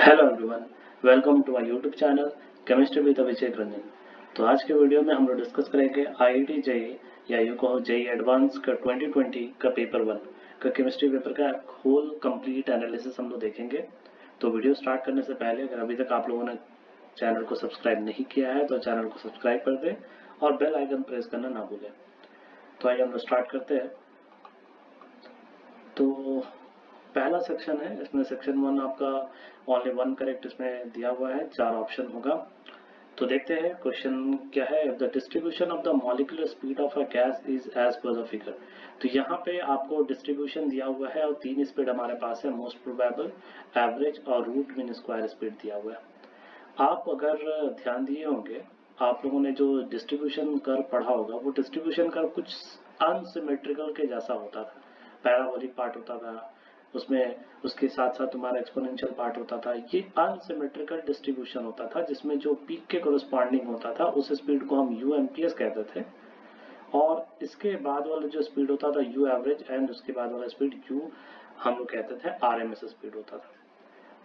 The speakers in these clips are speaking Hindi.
Hello everyone, welcome to our YouTube channel chemistry with Abhishek Ranjan. तो आज के वीडियो में हम लोग डिस्कस करेंगे आईआईटी जेईई या यूँ कहो जेईई एडवांस का 2020 का पेपर 1 का केमिस्ट्री पेपर का होल कंप्लीट एनालिसिस हम लोग देखेंगे। तो वीडियो स्टार्ट करने से पहले अगर अभी तक आप लोगों ने चैनल को सब्सक्राइब नहीं किया है तो चैनल को सब्सक्राइब कर दें और बेल आइकन प्रेस करना ना भूलें। तो आइए हम लोग स्टार्ट करते हैं। तो पहला सेक्शन है, इसमें सेक्शन 1 आपका ओनली 1 करेक्ट इसमें दिया हुआ है, 4 ऑप्शन होगा। तो देखते हैं क्वेश्चन क्या है। The distribution of the molecular speed of a gas is as per the figure. तो यहाँ पे आपको डिस्ट्रीब्यूशन दिया हुआ है और 3 स्पीड हमारे पास है, मोस्ट प्रोबेबल, एवरेज और रूट मीन स्क्वायर स्पीड दिया हुआ है। आप अगर ध्यान दिए होंगे, आप लोगों ने जो डिस्ट्रीब्यूशन कर्व पढ़ा होगा वो डिस्ट्रीब्यूशन कर्व कुछ अनसिमेट्रिकल के जैसा होता था। पैराबोलिक पार्ट होता था उसमें, उसके साथ साथ तुम्हारा एक्सपोनेंशियल पार्ट होता था। ये अनसिमेट्रिकल डिस्ट्रीब्यूशन होता था जिसमें जो पीक के कोरस्पॉन्डिंग होता था उस स्पीड को हम यू एमपीएस कहते थे, और इसके बाद वाला जो स्पीड होता था यू एवरेज, एंड उसके बाद वाला स्पीड यू हम लोग कहते थे आरएमएस स्पीड होता था।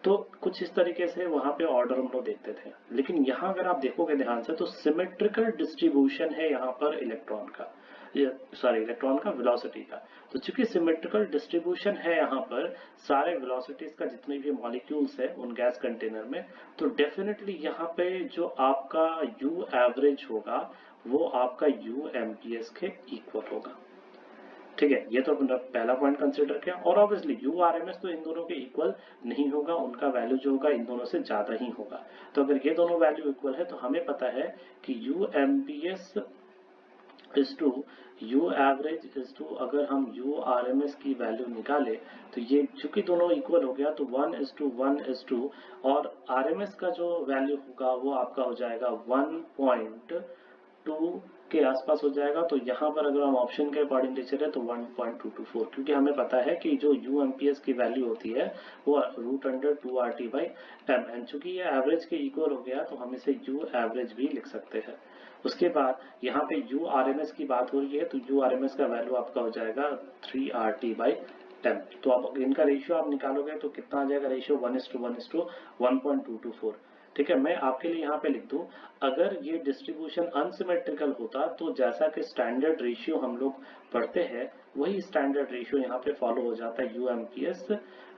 तो कुछ इस तरीके से वहां पे ऑर्डर हम लोग देखते थे। लेकिन यहाँ अगर आप देखोगे ध्यान से तो सिमेट्रिकल डिस्ट्रीब्यूशन है यहाँ पर इलेक्ट्रॉन का, इलेक्ट्रॉन का वेलोसिटी का। तो चूंकि सिमेट्रिकल डिस्ट्रीब्यूशन है यहाँ पर सारे वेलोसिटीज का, जितने भी मॉलिक्यूल्स है उन गैस कंटेनर में, तो डेफिनेटली यहाँ पे जो आपका यू एवरेज होगा वो आपका यू एमपीएस के इक्वल होगा। ठीक है, ये तो अपना पहला पॉइंट कंसिडर किया। और ऑब्वियसली यू आरएमएस तो इन दोनों के इक्वल नहीं होगा, उनका वैल्यू जो होगा इन दोनों से ज्यादा ही होगा। तो अगर ये दोनों वैल्यू इक्वल है तो हमें पता है कि u MPS is to u average is to, अगर हम यू आरएमएस की वैल्यू निकाले तो ये चूंकि दोनों इक्वल हो गया तो 1:1:2, और आरएमएस का जो वैल्यू होगा वो आपका हो जाएगा 1.2 के आसपास हो जाएगा। तो यहाँ पर अगर हम ऑप्शन के अकॉर्डिंग ले चले तो 1.224, क्योंकि हमें पता है कि जो यू एमपीएस की वैल्यू होती है वो √2RT/m, एंड चूंकि ये एवरेज के इक्वल हो गया तो हम इसे यू एवरेज भी लिख सकते हैं। उसके बाद यहाँ पे यू आरएमएस की बात हो रही है तो यू आरएमएस का वैल्यू आपका हो जाएगा 3RT/m। तो अब इनका रेशियो आप निकालोगे तो कितना आ जाएगा रेशियो, 1:1:1.224। ठीक है, मैं आपके लिए यहाँ पे लिख दूं, अगर ये डिस्ट्रीब्यूशन अनसिमेट्रिकल होता तो जैसा कि स्टैंडर्ड रेशियो हम लोग पढ़ते हैं वही स्टैंडर्ड रेशियो यहाँ पे फॉलो हो जाता है। You MPS,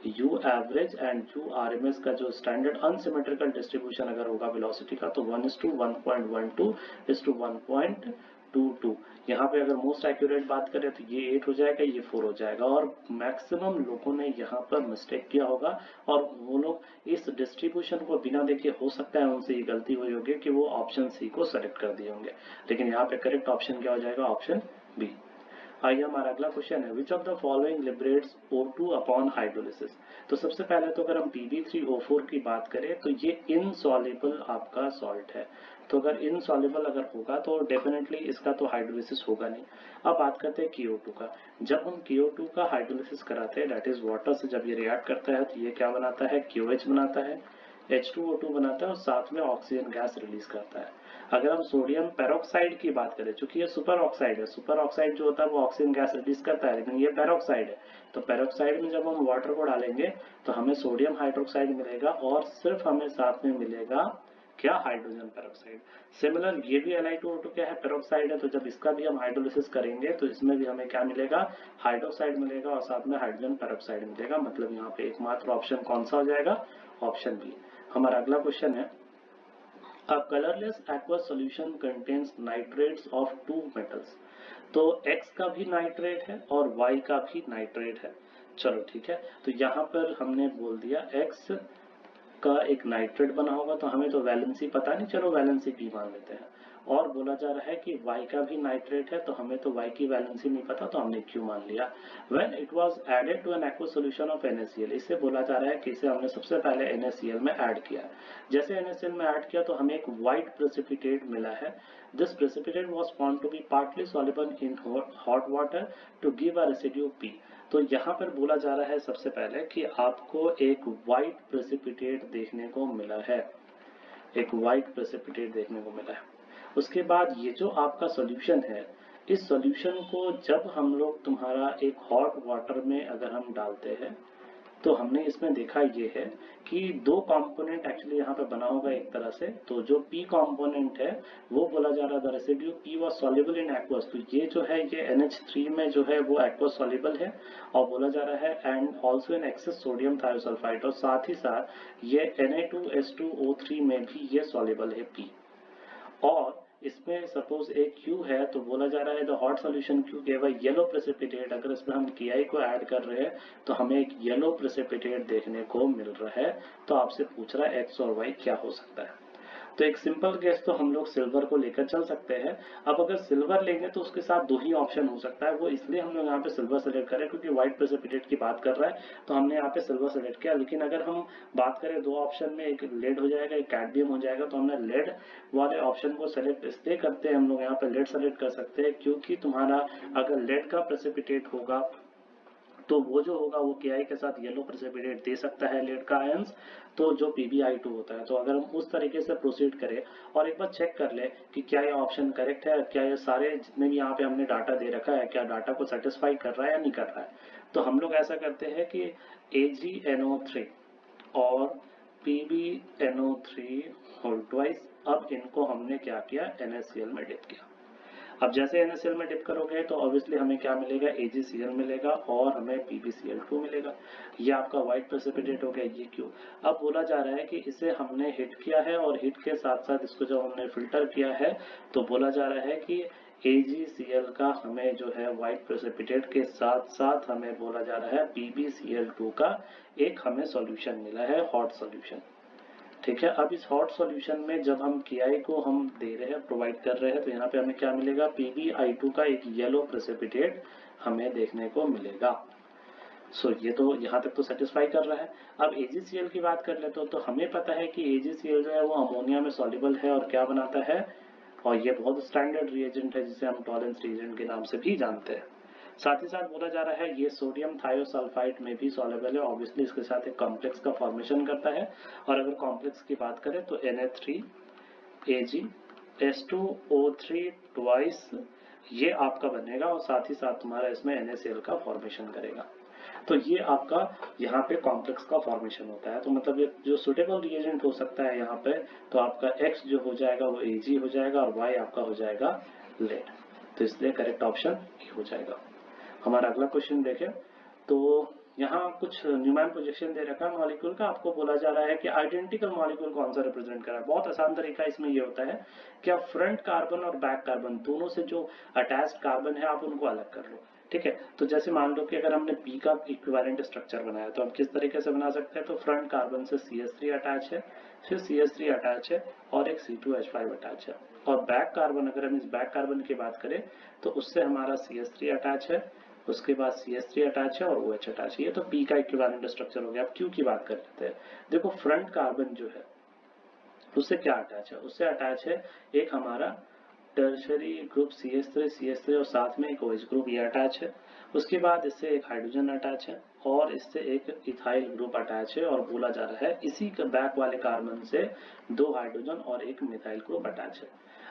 you average and you RMS का जो स्टैंडर्ड अनसिमेट्रिकल डिस्ट्रीब्यूशन अगर होगा वेलोसिटी का तो 1:1.12:1.22। यहाँ पे अगर मोस्ट एक्यूरेट बात करें तो ये 8 हो जाएगा, ये 4 हो जाएगा, और मैक्सिमम लोगों ने यहाँ पर मिस्टेक किया होगा और वो लोग इस डिस्ट्रीब्यूशन को बिना देखे, हो सकता है उनसे ये गलती हुई होगी कि वो ऑप्शन सी को सेलेक्ट कर दिए होंगे। लेकिन यहाँ पे करेक्ट ऑप्शन क्या हो जाएगा, ऑप्शन बी। आइए हमारा अगला क्वेश्चन है, which of the following liberates O2 upon hydrolysis. तो सबसे पहले तो अगर हम Pb3O4 की बात करें तो ये इनसॉल्युबल आपका सॉल्ट है। तो अगर इनसॉल्युबल अगर होगा तो डेफिनेटली इसका तो हाइड्रोलिसिस होगा नहीं। अब बात करते हैं CO2 का। जब हम CO2 का हाइड्रोलिसिस कराते हैं, दैट इज वाटर से जब ये रिएक्ट करता है तो ये क्या बनाता है, QH बनाता है, H2O2 बनाता है और साथ में ऑक्सीजन गैस रिलीज करता है। अगर हम सोडियम पेरोक्साइड की बात करें, चूंकि ये सुपर ऑक्साइड है, सुपर ऑक्साइड जो होता है वो ऑक्सीजन गैस रिलीज करता है, लेकिन ये पेरोक्साइड है, तो पेरोक्साइड में जब हम वाटर को डालेंगे तो हमें सोडियम हाइड्रोक्साइड मिलेगा और सिर्फ हमें साथ में मिलेगा क्या, हाइड्रोजन पेरोक्साइड। सिमिलर ये भी Li2O2 क्या है, पेरोक्साइड है, तो जब इसका भी हम हाइड्रोलिसिस करेंगे तो इसमें भी हमें क्या मिलेगा, हाइड्रोक्साइड मिलेगा और साथ में हाइड्रोजन पेरोक्साइड मिलेगा। मतलब यहाँ पे एकमात्र ऑप्शन कौन सा हो जाएगा, ऑप्शन बी। हमारा अगला क्वेश्चन है, A colorless aqueous solution contains nitrates of two metals। तो X का भी नाइट्रेट है और Y का भी नाइट्रेट है। चलो ठीक है, तो यहाँ पर हमने बोल दिया X का एक नाइट्रेट बना होगा तो हमें तो वैलेंसी पता नहीं, चलो वैलेंसी बी मान लेते हैं। और बोला जा रहा है कि Y का भी नाइट्रेट है तो हमें तो Y की वैलेंसी नहीं पता तो हमने Q मान लिया। When it was added to an aqueous solution of NaCl, इससे बोला जा रहा है कि इसे हमने सबसे पहले NaCl में ऐड किया। जैसे NaCl में ऐड किया तो हमें एक व्हाइट प्रेसिपिटेट मिला है। This precipitate was found to be partly soluble in hot water to give a residue P। तो यहाँ पर बोला जा रहा है सबसे पहले कि आपको एक व्हाइट प्रेसिपिटेट देखने को मिला है, एक व्हाइट प्रेसिपिटेट देखने को मिला है। उसके बाद ये जो आपका सॉल्यूशन है, इस सॉल्यूशन को जब हम लोग तुम्हारा एक हॉट वाटर में अगर हम डालते हैं तो हमने इसमें देखा ये है कि दो कंपोनेंट एक्चुअली यहाँ पे बना होगा एक तरह से। तो जो P कंपोनेंट है वो बोला जा रहा था residue P was soluble in aqueous, तो ये जो है ये NH3 में जो है वो एक्वस सॉल्युबल है और बोला जा रहा है and also in excess sodium thiosulphate, और साथ ही साथ ये Na2H2O3 में भी ये सॉल्युबल है P। और इसमें सपोज एक Q है तो बोला जा रहा है the hot solution Q gave a yellow precipitate, अगर इसमें हम Ki को ऐड कर रहे हैं तो हमें एक येलो प्रेसिपिटेट देखने को मिल रहा है। तो आपसे पूछ रहा है X और Y क्या हो सकता है। तो एक सिंपल केस तो हम लोग सिल्वर को लेकर चल सकते हैं। अब अगर सिल्वर लेंगे तो उसके साथ दो ही ऑप्शन हो सकता है, वो इसलिए हम लोग यहाँ पे सिल्वर सेलेक्ट करें क्योंकि व्हाइट प्रेसिपिटेट की बात कर रहा है तो हमने यहाँ पे सिल्वर सेलेक्ट किया। लेकिन अगर हम बात करें दो ऑप्शन में, एक लेड हो जाएगा एक कैडमियम हो जाएगा, तो हमने लेड वाले ऑप्शन को सेलेक्ट इसलिए करते हैं, हम लोग यहाँ पे लेड सेलेक्ट कर सकते हैं क्योंकि तुम्हारा अगर लेड का प्रेसिपिटेट होगा तो वो जो होगा वो Ki के साथ येलो प्रेसिपिटेट दे सकता है लेड का आयंस, तो जो PbI2 होता है। तो अगर हम उस तरीके से प्रोसीड करें और एक बार चेक कर ले कि क्या ये ऑप्शन करेक्ट है, क्या ये सारे जितने भी यहाँ पे हमने डाटा दे रखा है क्या डाटा को सेटिस्फाई कर रहा है या नहीं कर रहा है। तो हम लोग ऐसा करते हैं कि AgNO3 और PbNO3 होल ट्वाइस, अब इनको हमने क्या किया NaCl में डिप किया। अब जैसे NaCl में डिप करोगे तो ऑब्वियसली हमें क्या मिलेगा AgCl मिलेगा और हमें PbCl2 मिलेगा। ये आपका व्हाइट प्रेसिपिटेट हो गया, ये क्यों। अब बोला जा रहा है कि इसे हमने हिट किया है और हिट के साथ साथ इसको जब हमने फिल्टर किया है तो बोला जा रहा है कि AgCl का हमें जो है व्हाइट प्रेसिपिटेट के साथ साथ हमें बोला जा रहा है PbCl2 का एक हमें सॉल्यूशन मिला है, हॉट सॉल्यूशन। ठीक है, अब इस हॉट सॉल्यूशन में जब हम Ki को हम दे रहे हैं, प्रोवाइड कर रहे हैं, तो यहाँ पे हमें क्या मिलेगा PbI2 का एक येलो प्रेसिपिटेट हमें देखने को मिलेगा। सो ये तो यहाँ तक तो सेटिस्फाई कर रहा है। अब AgCl की बात कर लेते तो हमें पता है कि AgCl जो है वो अमोनिया में सॉल्युबल है और क्या बनाता है, और ये बहुत स्टैंडर्ड रिएजेंट है जिसे हम टॉलेंस रिएजेंट के नाम से भी जानते हैं। साथ ही साथ बोला जा रहा है ये सोडियम थायोसल्फाइड में भी सॉल्युबल है, ऑब्वियसली इसके साथ एक कॉम्प्लेक्स का फॉर्मेशन करता है। और अगर कॉम्प्लेक्स की बात करें तो Na3Ag H2O3 ये आपका बनेगा और साथ ही साथ तुम्हारा इसमें NaCl का फॉर्मेशन करेगा। तो ये आपका यहाँ पे कॉम्प्लेक्स का फॉर्मेशन होता है। तो मतलब ये जो सुटेबल रिएजेंट हो सकता है यहाँ पे, तो आपका X जो हो जाएगा वो Ag हो जाएगा और Y आपका हो जाएगा लेड। तो इसलिए करेक्ट ऑप्शन ए हो जाएगा। हमारा अगला क्वेश्चन देखें तो यहाँ कुछ न्यूमैन प्रोजेक्शन दे रखा है मॉलिक्यूल का, आपको बोला जा रहा है कि आइडेंटिकल मॉलिक्यूल कौन सा रिप्रेजेंट कर रहा है। बहुत आसान तरीका इसमें ये होता है कि आप फ्रंट कार्बन और बैक कार्बन दोनों से जो अटैच्ड कार्बन है आप उनको अलग कर लो। ठीक है, तो जैसे मान लो कि अगर हमने P का इक्विवेलेंट स्ट्रक्चर बनाया तो हम किस तरीके से बना सकते हैं, तो फ्रंट कार्बन से CH3 अटैच है, फिर CH3 अटैच है और एक C2H5 अटैच है। और बैक कार्बन, अगर हम इस बैक कार्बन की बात करें तो उससे हमारा CH3 अटैच है, उसके बाद CH3 अटैच है और OH अटैच है। ये तो P का इक्विवेलेंट स्ट्रक्चर हो गया। अब Q की बात कर लेते हैं। देखो फ्रंट कार्बन जो है उससे क्या अटैच है, उससे अटैच है एक हमारा टर्शरी ग्रुप CH3 और साथ में एक OH ग्रुप ये अटैच है। उसके बाद इससे एक हाइड्रोजन अटैच है और इससे एक इथाइल ग्रुप अटैच है और बोला जा रहा है इसी बैक वाले कार्बन से दो हाइड्रोजन और एक मिथाइल ग्रुप अटैच है।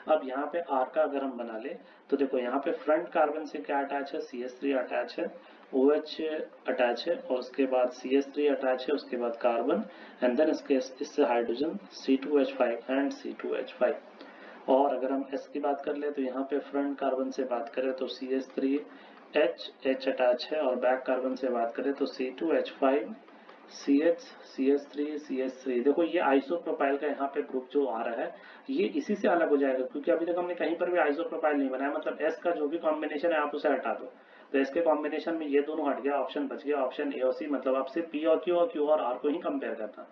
अब यहाँ पे R का अगर हम बना ले तो देखो यहाँ पे फ्रंट कार्बन से क्या अटैच है, CH3 अटैच है, OH अटैच है और उसके बाद CH3 अटैच है, उसके बाद कार्बन एंड देन इससे हाइड्रोजन C2H5 एंड C2H5। और अगर हम S की बात कर ले तो यहाँ पे फ्रंट कार्बन से बात करें तो CH3H अटैच है और बैक कार्बन से बात करें तो C2H5 CH3 देखो ये आइसोप्रोपाइल का यहाँ पे ग्रुप जो आ रहा है ये इसी से अलग हो जाएगा क्योंकि अभी तक हमने कहीं पर भी आइसोप्रोपाइल नहीं बनाया। मतलब S का जो भी कॉम्बिनेशन है आप उसे हटा दो, तो S के कॉम्बिनेशन में ये दोनों हट गया, ऑप्शन बच गया ऑप्शन A और C। मतलब आपसे P और Q और Q और R को ही कंपेयर करना।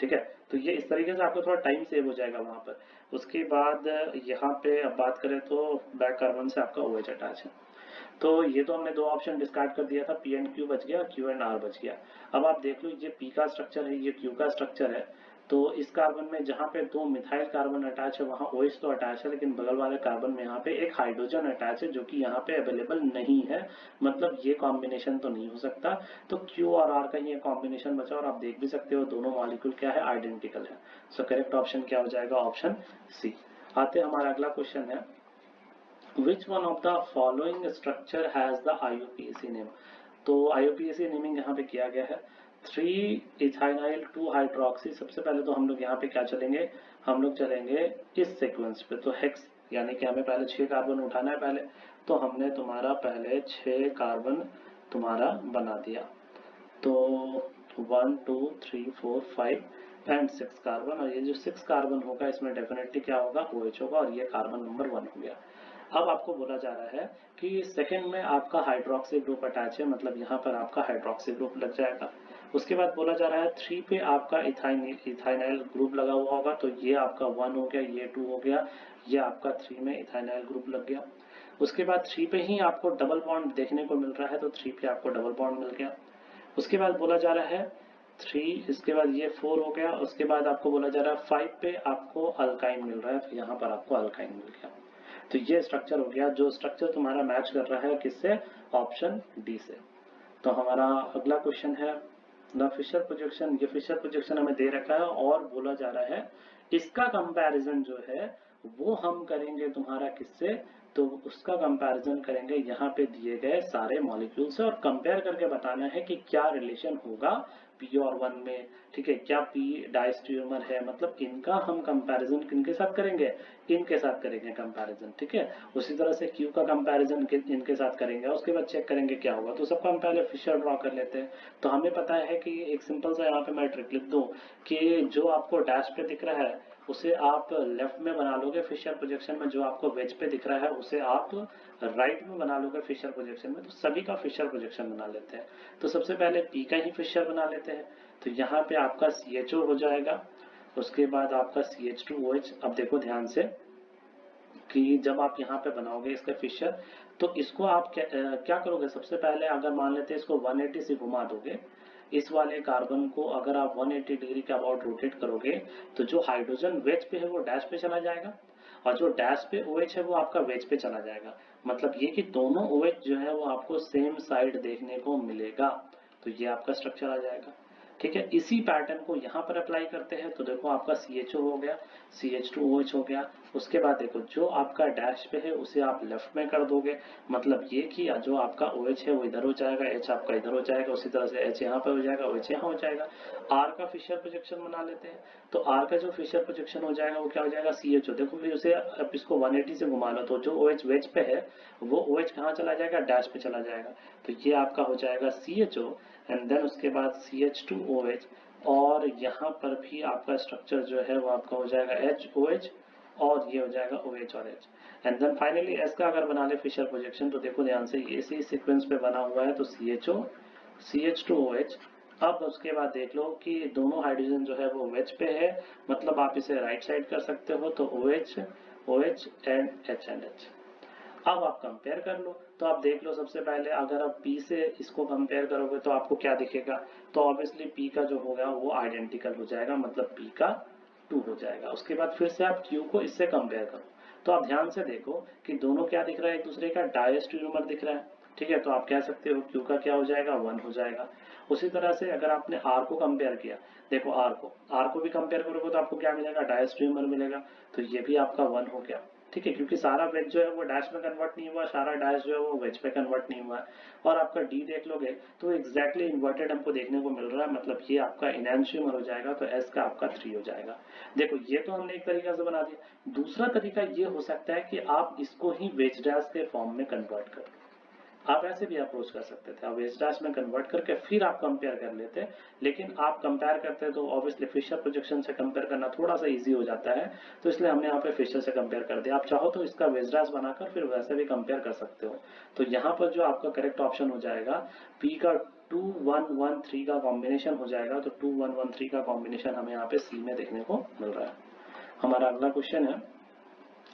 ठीक है, तो ये इस तरीके से आपको थोड़ा टाइम सेव हो जाएगा वहां पर। उसके बाद यहाँ पे अब बात करें तो बैक कार्बन से आपका OH अटैच है। तो ये तो हमने दो ऑप्शन डिस्कार्ड कर दिया था, P एंड Q बच गया, Q एंड R बच गया। अब आप देख लो ये P का स्ट्रक्चर है, ये Q का स्ट्रक्चर है। तो इस कार्बन में जहाँ पे दो मिथाइल कार्बन अटैच है वहाँ OH तो अटैच है, लेकिन बगल वाले कार्बन में यहाँ पे एक हाइड्रोजन अटैच है जो कि यहाँ पे अवेलेबल नहीं है। मतलब ये कॉम्बिनेशन तो नहीं हो सकता। तो Q और R का ये कॉम्बिनेशन बचा और आप देख भी सकते हो दोनों मॉलिक्यूल क्या है, आइडेंटिकल है। सो करेक्ट ऑप्शन क्या हो जाएगा, ऑप्शन C। आते हमारा अगला क्वेश्चन है Which one of the following structure has the IUPAC name? तो IUPAC नेमिंग यहाँ पे किया गया है। 3 इथाइनाइल 2 हाइड्रोक्सी। सबसे पहले तो हम लोग यहाँ पे क्या चलेंगे, हम लोग चलेंगे इस सीक्वेंस पे, तो हेक्स यानी कि हमें पहले 6 कार्बन उठाना है पहले, तो हमने तुम्हारा पहले 6 कार्बन तुम्हारा बना दिया, तो 1 2 3 4 5 एंड 6 कार्बन, और ये जो 6 कार्बन होगा इसमें डेफिनेटली क्या होगा, OH होगा, और ये कार्बन नंबर 1 हो गया। अब आपको बोला जा रहा है कि सेकंड में आपका हाइड्रोक्सी ग्रुप अटैच है, मतलब यहाँ पर आपका हाइड्रोक्सी ग्रुप लग जाएगा। उसके बाद बोला जा रहा है 3 पे आपका इथाइनाइल ग्रुप लगा हुआ होगा, तो ये आपका 1 हो गया, ये 2 हो गया, ये आपका 3 में इथाइनाइल ग्रुप लग गया। उसके बाद 3 पे ही आपको डबल बॉन्ड देखने को मिल रहा है, तो 3 पे आपको डबल बॉन्ड मिल गया। उसके बाद बोला जा रहा है 3, इसके बाद ये 4 हो गया। उसके बाद आपको बोला जा रहा है 5 पे आपको अल्काइन मिल रहा है, तो यहाँ पर आपको अल्काइन मिल गया। तो ये स्ट्रक्चर हो गया, जो स्ट्रक्चर तुम्हारा मैच कर रहा है किससे, ऑप्शन डी से। तो हमारा अगला क्वेश्चन है द फिशर प्रोजेक्शन। ये फिशर प्रोजेक्शन हमें दे रखा है और बोला जा रहा है इसका कंपैरिजन जो है वो हम करेंगे तुम्हारा किससे, तो उसका कंपैरिजन करेंगे यहाँ पे दिए गए सारे मॉलिक्यूल से, और कंपेयर करके बताना है कि क्या रिलेशन होगा पी और 1 में, ठीक है, क्या पी डायस्ट्रोमर है, मतलब इनका हम कंपैरिजन किनके साथ करेंगे, इनके साथ करेंगे कंपैरिजन, ठीक है। उसी तरह से क्यू का कंपैरिजन इनके साथ करेंगे, उसके बाद चेक करेंगे क्या होगा। तो सबको हम पहले फिशर ड्रॉ कर लेते हैं। तो हमें पता है कि एक सिंपल सा यहाँ पे मैट्रिक लिख दूं कि जो आपको डैश पे दिख रहा है उसे आप लेफ्ट में बना लोगे फिशर प्रोजेक्शन में, जो आपको वेज पे दिख रहा है उसे आप राइट में बना लोगे फिशर प्रोजेक्शन में। तो सभी का फिशर प्रोजेक्शन बना लेते हैं। तो सबसे पहले पी का ही फिशर बना लेते हैं। तो यहाँ पे आपका CHO हो जाएगा, उसके बाद आपका CH2OH। अब देखो ध्यान से कि जब आप यहाँ पे बनाओगे इसका फिशर, तो इसको आप क्या करोगे, सबसे पहले अगर मान लेते हैं इसको 180 से घुमा दोगे, इस वाले कार्बन को अगर आप 180 डिग्री के अबाउट रोटेट करोगे, तो जो हाइड्रोजन वेज पे है वो डैश पे चला जाएगा, और जो डैश पे OH है वो आपका वेज पे चला जाएगा। मतलब ये कि दोनों OH जो है वो आपको सेम साइड देखने को मिलेगा। तो ये आपका स्ट्रक्चर आ जाएगा, ठीक है। इसी पैटर्न को यहाँ पर अप्लाई करते हैं, तो देखो आपका CHO हो गया, CH2OH हो गया। उसके बाद देखो जो आपका डैश पे है उसे आप लेफ्ट में कर दोगे, मतलब ये कि जो आपका OH है वो इधर हो जाएगा, H आपका इधर हो जाएगा, उसी तरह से H यहाँ पे हो जाएगा, OH यहाँ हो जाएगा। R का फिशर प्रोजेक्शन बना लेते हैं। तो R का जो फिशर प्रोजेक्शन हो जाएगा वो क्या हो जाएगा, CHO। देखो फिर उसे अब इसको 180 से घुमा लो, तो जो OH वेज पे है वो OH कहाँ चला जाएगा, डैश पे चला जाएगा। तो ये आपका हो जाएगा CHO, एंड देन उसके बाद CH2OH, और यहाँ पर भी आपका स्ट्रक्चर जो है वो आपका हो जाएगा HOH, और ये हो जाएगा OH और H। And then finally S का अगर बना ले फिशर प्रोजेक्शन, तो देखो ध्यान से इसी सीक्वेंस पे बना हुआ है, तो CHO CH2OH। अब उसके बाद देख लो कि दोनों हाइड्रोजन जो है वो वेज पे है, मतलब आप इसे राइट साइड कर सकते हो, तो OH OH and H and H। अब आप कंपेयर कर लो, तो आप देख लो सबसे पहले अगर आप P से इसको कंपेयर करोगे तो आपको क्या दिखेगा, तो ऑब्वियसली P का जो होगा वो आइडेंटिकल हो जाएगा, मतलब P का 2 हो जाएगा। उसके बाद फिर से आप Q को इससे कंपेयर करो, तो आप ध्यान से देखो कि दोनों क्या दिख रहा है, एक दूसरे का डायस्ट्रोमर दिख रहा है, ठीक है। तो आप कह सकते हो Q का क्या हो जाएगा, 1 हो जाएगा। उसी तरह से अगर आपने R को कंपेयर किया, देखो R को भी कंपेयर करोगे तो आपको क्या मिलेगा, डायस्ट्रोमर मिलेगा, तो ये भी आपका 1 हो गया, ठीक है, क्योंकि सारा वेज जो है वो डैश में कन्वर्ट नहीं हुआ, सारा डैश जो है वो वेज पे कन्वर्ट नहीं हुआ है। और आपका डी देख लोगे तो एग्जैक्टली इन्वर्टेड हमको देखने को मिल रहा है, मतलब ये आपका इनएंशियमर हो जाएगा, तो एस का आपका 3 हो जाएगा। देखो ये तो हमने एक तरीका से बना दिया। दूसरा तरीका ये हो सकता है कि आप इसको ही वेज डैश के फॉर्म में कन्वर्ट कर लो, आप ऐसे भी अप्रोच कर सकते थे, आप वेज डैश में कन्वर्ट करके फिर आप कंपेयर कर लेते, लेकिन आप कंपेयर करते तो ऑब्वियसली फिशर प्रोजेक्शन से कंपेयर करना थोड़ा सा इजी हो जाता है, तो इसलिए हमने यहाँ पे फिशर से कंपेयर कर दिया। आप चाहो तो इसका वेज डैश बनाकर फिर वैसे भी कंपेयर कर सकते हो। तो यहाँ पर जो आपका करेक्ट ऑप्शन हो जाएगा पी का 2113 का कॉम्बिनेशन हो जाएगा, तो 2113 का कॉम्बिनेशन हमें यहाँ पे सी में देखने को मिल रहा है। हमारा अगला क्वेश्चन है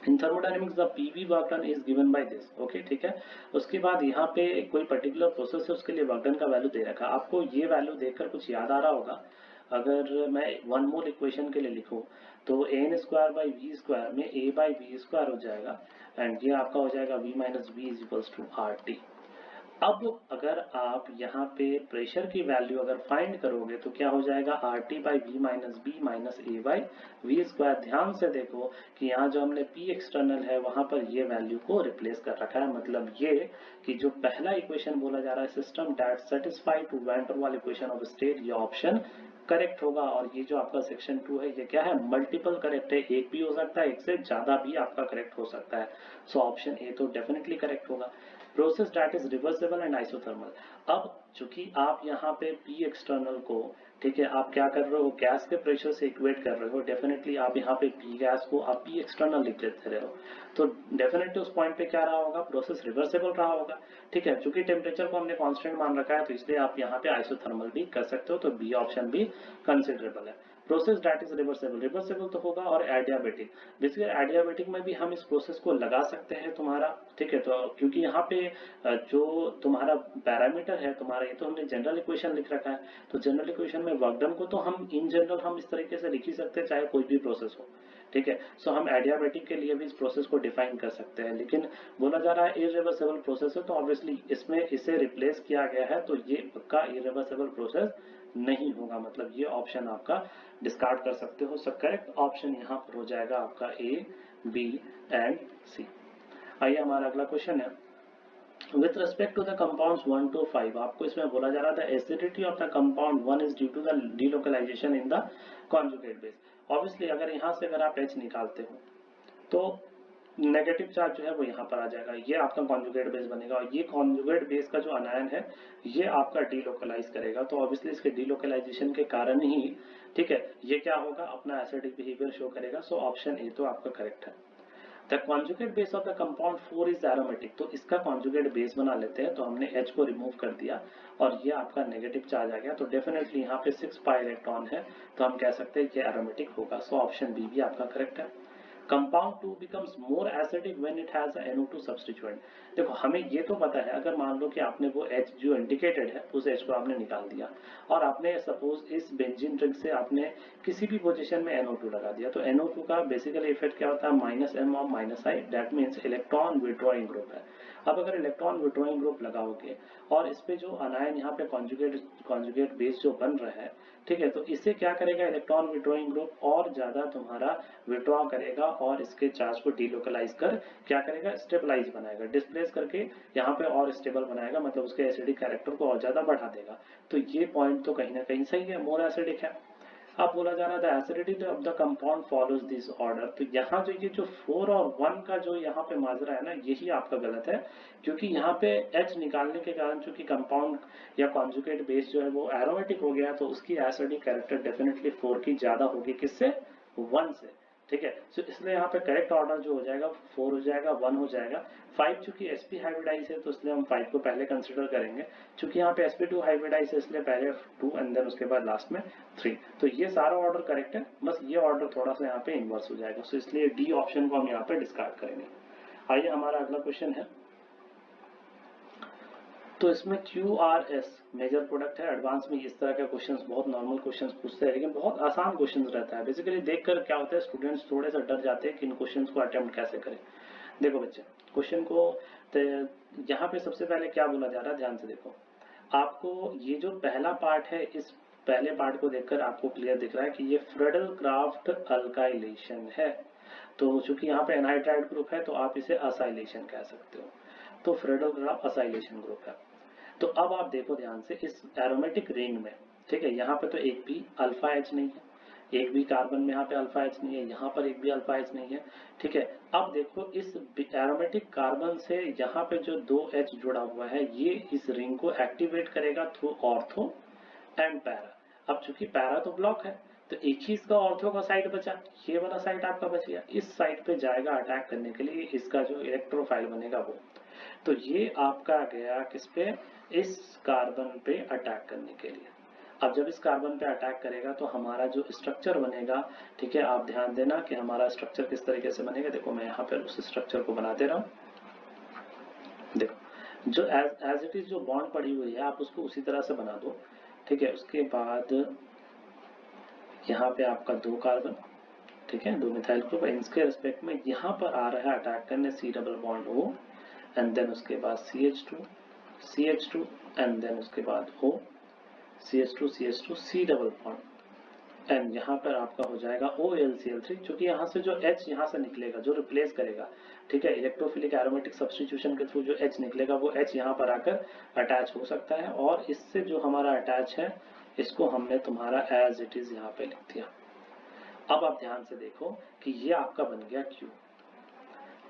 in thermodynamics the PV work done is given by this, okay ठीक है। उसके बाद यहाँ पे कोई पर्टिकुलर प्रोसेस है उसके लिए वर्क डन का वैल्यू दे रखा है। आपको ये वैल्यू देखकर कुछ याद आ रहा होगा, अगर मैं वन मोल इक्वेशन के लिए लिखूं तो n square by v square में ए बाई वी स्क्वायर हो जाएगा, एंड ये आपका हो जाएगा v minus v is equals to R T. अब अगर आप यहाँ पे प्रेशर की वैल्यू अगर फाइंड करोगे तो क्या हो जाएगा, RT by b minus b minus a by v square. ध्यान से देखो कि यहाँ जो हमने P एक्सटर्नल है वहां पर ये वैल्यू को रिप्लेस कर रखा है। मतलब ये कि जो पहला इक्वेशन बोला जा रहा है system that satisfy to van der Waal equation of state, ये ऑप्शन करेक्ट होगा। और ये जो आपका सेक्शन 2 है ये क्या है, मल्टीपल करेक्ट है, एक भी हो सकता है, एक से ज्यादा भी आपका करेक्ट हो सकता है। सो ऑप्शन ए तो डेफिनेटली करेक्ट होगा। Process that is reversible and isothermal. अब चूंकि आप यहाँ पे पी एक्सटर्नल को, ठीक है, आप क्या कर रहे हो, गैस के प्रेशर से इक्वेट कर रहे हो, डेफिनेटली आप यहाँ पे पी गैस को आप पी एक्सटर्नल लिख लेते रहे हो, तो डेफिनेटली उस पॉइंट पे क्या रहा होगा, प्रोसेस रिवर्सिबल रहा होगा। ठीक है, चूंकि टेम्परेचर को हमने कांस्टेंट मान रखा है तो इसलिए आप यहाँ पे आइसोथर्मल भी कर सकते हो, तो बी ऑप्शन भी कंसिडरेबल है। Process that is reversible, reversible तो होगा, और एडियाबेटिक, बेसिकली एडियाबेटिक में भी हम इस प्रोसेस को लगा सकते हैं तुम्हारा। ठीक है, तो क्योंकि यहाँ पे जो तुम्हारा पैरामीटर है तुम्हारा, ये तो हमने जनरल इक्वेशन लिख रखा है, तो जनरल इक्वेशन में वर्क डन को तो हम इन जनरल हम इस तरीके से लिख ही सकते हैं चाहे कोई भी प्रोसेस हो। ठीक है, सो हम एडियाबेटिक के लिए भी इस प्रोसेस को डिफाइन कर सकते हैं, लेकिन बोला जा रहा है इरिवर्सिबल प्रोसेस है, तो ऑब्वियसली इसमें इसे रिप्लेस किया गया है, तो ये पक्का इरिवर्सिबल प्रोसेस नहीं होगा। मतलब ये ऑप्शन आपका डिस्कार्ड कर सकते हो। सो करेक्ट ऑप्शन यहाँ पर हो जाएगा आपका ए, बी एंड सी। आइए हमारा अगला क्वेश्चन है, with respect to the compounds 1 to 5, आपको इसमें बोला जा रहा था acidity of the compound 1 is due to the delocalization in the conjugate base. Obviously अगर यहाँ से अगर आप H निकालते हो तो नेगेटिव चार्ज जो है वो यहाँ पर आ जाएगा, ये आपका कॉन्जुगेट बेस बनेगा, और ये कॉन्जुगेट बेस का जो अनायन है ये आपका डीलोकलाइज करेगा, तो ऑब्वियसली इसके डीलोकलाइजेशन के कारण ही, ठीक है, ये क्या होगा, अपना एसिडिक बिहेवियर शो करेगा। सो ऑप्शन ए तो आपका करेक्ट है। The conjugate base of the compound 4 is aromatic, तो इसका कॉन्जुगेट बेस बना लेते हैं, तो हमने H को रिमूव कर दिया और ये आपका नेगेटिव चार्ज आ गया, तो डेफिनेटली यहाँ पे 6 पाई इलेक्ट्रॉन है, तो हम कह सकते हैं ये एरोमेटिक होगा। सो ऑप्शन बी भी आपका करेक्ट है। Compound 2 becomes more acidic when it has a NO2 substituent। देखो हमें ये तो पता है, अगर मान लो कि आपने वो H जो इंडिकेटेड है उस H को आपने निकाल दिया और आपने सपोज इस बेंजीन रिंग से आपने किसी भी पोजीशन में NO2 लगा दिया, तो NO2 का बेसिकली इफेक्ट क्या होता है, -M और -I, that means electron withdrawing group है। अब अगर इलेक्ट्रॉन विड्रॉइंग ग्रुप लगाओगे और इस पे जो अनायन यहाँ पे कॉन्जुगेट बेस जो बन रहा है, ठीक है, तो इससे क्या करेगा, इलेक्ट्रॉन विड्रॉइंग ग्रुप और ज्यादा तुम्हारा विड्रॉ करेगा और इसके चार्ज को डीलोकलाइज कर क्या करेगा, स्टेबलाइज बनाएगा, डिस्प्लेस करके यहाँ पे और स्टेबल बनाएगा, मतलब उसके एसिडिक कैरेक्टर को और ज्यादा बढ़ा देगा। तो ये पॉइंट तो कहीं ना कहीं सही है, मोर एसिडिक है। अब बोला जा रहा था acidity of the compound follows this order, तो यहाँ जो ये जो 4 और 1 का जो यहाँ पे माजरा है ना, यही आपका गलत है, क्योंकि यहाँ पे H निकालने के कारण चूंकि कंपाउंड या कॉन्जुगेट बेस जो है वो एरोमेटिक हो गया, तो उसकी एसिडिक कैरेक्टर डेफिनेटली 4 की ज्यादा होगी, किससे, 1 से। ठीक है, तो इसलिए यहाँ पे करेक्ट ऑर्डर जो हो जाएगा 4 हो जाएगा, 1 हो जाएगा। 5 चूंकि sp हाइब्रिडाइज है तो इसलिए हम 5 को पहले कंसिडर करेंगे, चूंकि यहाँ पे sp2 हाइब्रिडाइज है इसलिए पहले 2 एंड देन उसके बाद लास्ट में 3। तो ये सारा ऑर्डर करेक्ट है, बस ये ऑर्डर थोड़ा सा यहाँ पे इनवर्स हो जाएगा, तो इसलिए डी ऑप्शन को हम यहाँ पे डिस्कार्ड करेंगे। आइए हमारा अगला क्वेश्चन है, तो इसमें QRS मेजर प्रोडक्ट है। एडवांस में इस तरह के क्वेश्चंस बहुत नॉर्मल क्वेश्चंस पूछते हैं, लेकिन बहुत आसान क्वेश्चंस रहता है। बेसिकली देखकर क्या होता है, स्टूडेंट्स थोड़े से डर जाते हैं कि इन क्वेश्चंस को अटेम्प्ट कैसे करें। देखो बच्चे, क्वेश्चन को यहाँ पे सबसे पहले क्या बोला जा रहा है, ध्यान से देखो। आपको ये जो पहला पार्ट है, इस पहले पार्ट को देखकर आपको क्लियर दिख रहा है कि ये फ्रेडल क्राफ्ट अल्काइलेशन है, तो चूंकि यहाँ पे एनहाइड्राइड ग्रुप है तो आप इसे असाइलेशन कह सकते हो, तो फ्रेडल क्राफ्ट असाइलेशन ग्रुप है। तो अब आप देखो ध्यान से इस एरोमेटिक रिंग में, ठीक है, यहाँ पे तो एक भी अल्फा H नहीं है, एक भी कार्बन में यहाँ पे अल्फा H नहीं है, यहाँ पर एक भी अल्फा H नहीं है। ठीक है, अब देखो इस एरोमेटिक कार्बन से यहाँ पे जो 2H जुड़ा हुआ है ये इस रिंग को एक्टिवेट करेगा थ्रू ऑर्थो एंड पैरा। अब चूंकि पैरा तो ब्लॉक है तो एक ही इसका ऑर्थो का साइड बचा, ये वाला साइड आपका बच गया, इस साइड पे जाएगा अटैक करने के लिए, इसका जो इलेक्ट्रोफाइल बनेगा वो, तो ये आपका गया किस पे, इस कार्बन पे अटैक करने के लिए। अब जब इस कार्बन पे अटैक करेगा तो हमारा जो स्ट्रक्चर बनेगा, ठीक है, आप ध्यान देना कि हमारा स्ट्रक्चर किस तरीके से बनेगा। देखो मैं यहाँ पर उस स्ट्रक्चर को बना दे रहा हूँ। देखो जो एज इट इज जो बॉन्ड पड़ी हुई है आप उसको उसी तरह से बना दो। ठीक है, उसके बाद यहाँ पे आपका 2 कार्बन, ठीक है, 2 मिथाइल ग्रुप, इसके रिस्पेक्ट में यहाँ पर आ रहा है अटैक करने C double bond O, and then उसके बाद CH2 CH2 एंड देन उसके बाद O, CH2 CH2 C double bond and यहाँ पर आपका हो जाएगा OAlCl3, क्योंकि यहाँ से जो H यहाँ से निकलेगा जो रिप्लेस करेगा, ठीक है, इलेक्ट्रोफिलिक एरोमेटिक सब्स्टिट्यूशन के थ्रू जो H निकलेगा वो H यहाँ पर आकर अटैच हो सकता है, और इससे जो हमारा अटैच है इसको हमने तुम्हारा एज इट इज यहाँ पे लिख दिया। अब आप ध्यान से देखो कि ये आपका बन गया Q।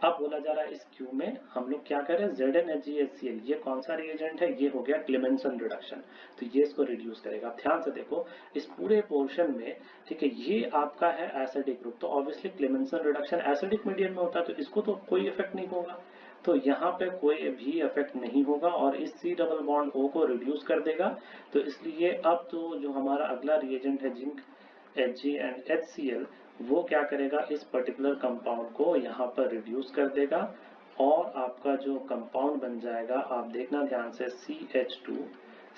अब बोला जा रहा है इस Q में हम लोग क्या करें, ZnHgHCl, ये कौन सा रिएजेंट है, ये हो गया क्लेमेंसन रिडक्शन, तो ये इसको रिड्यूस करेगा। ध्यान से देखो इस पूरे पोर्शन में, ठीक है, ये आपका है एसिडिक ग्रुप, तो obviously Clemmensen reduction acidic medium में होता है, तो इसको तो कोई इफेक्ट नहीं होगा, तो यहाँ पे कोई भी इफेक्ट नहीं होगा और इस C डबल बॉन्ड O को रिड्यूस कर देगा। तो इसलिए अब तो जो हमारा अगला रिएजेंट है जिंक Hg एंड HCl, वो क्या करेगा, इस पर्टिकुलर कंपाउंड को यहाँ पर रिड्यूस कर देगा और आपका जो कंपाउंड बन जाएगा, आप देखना ध्यान से, CH2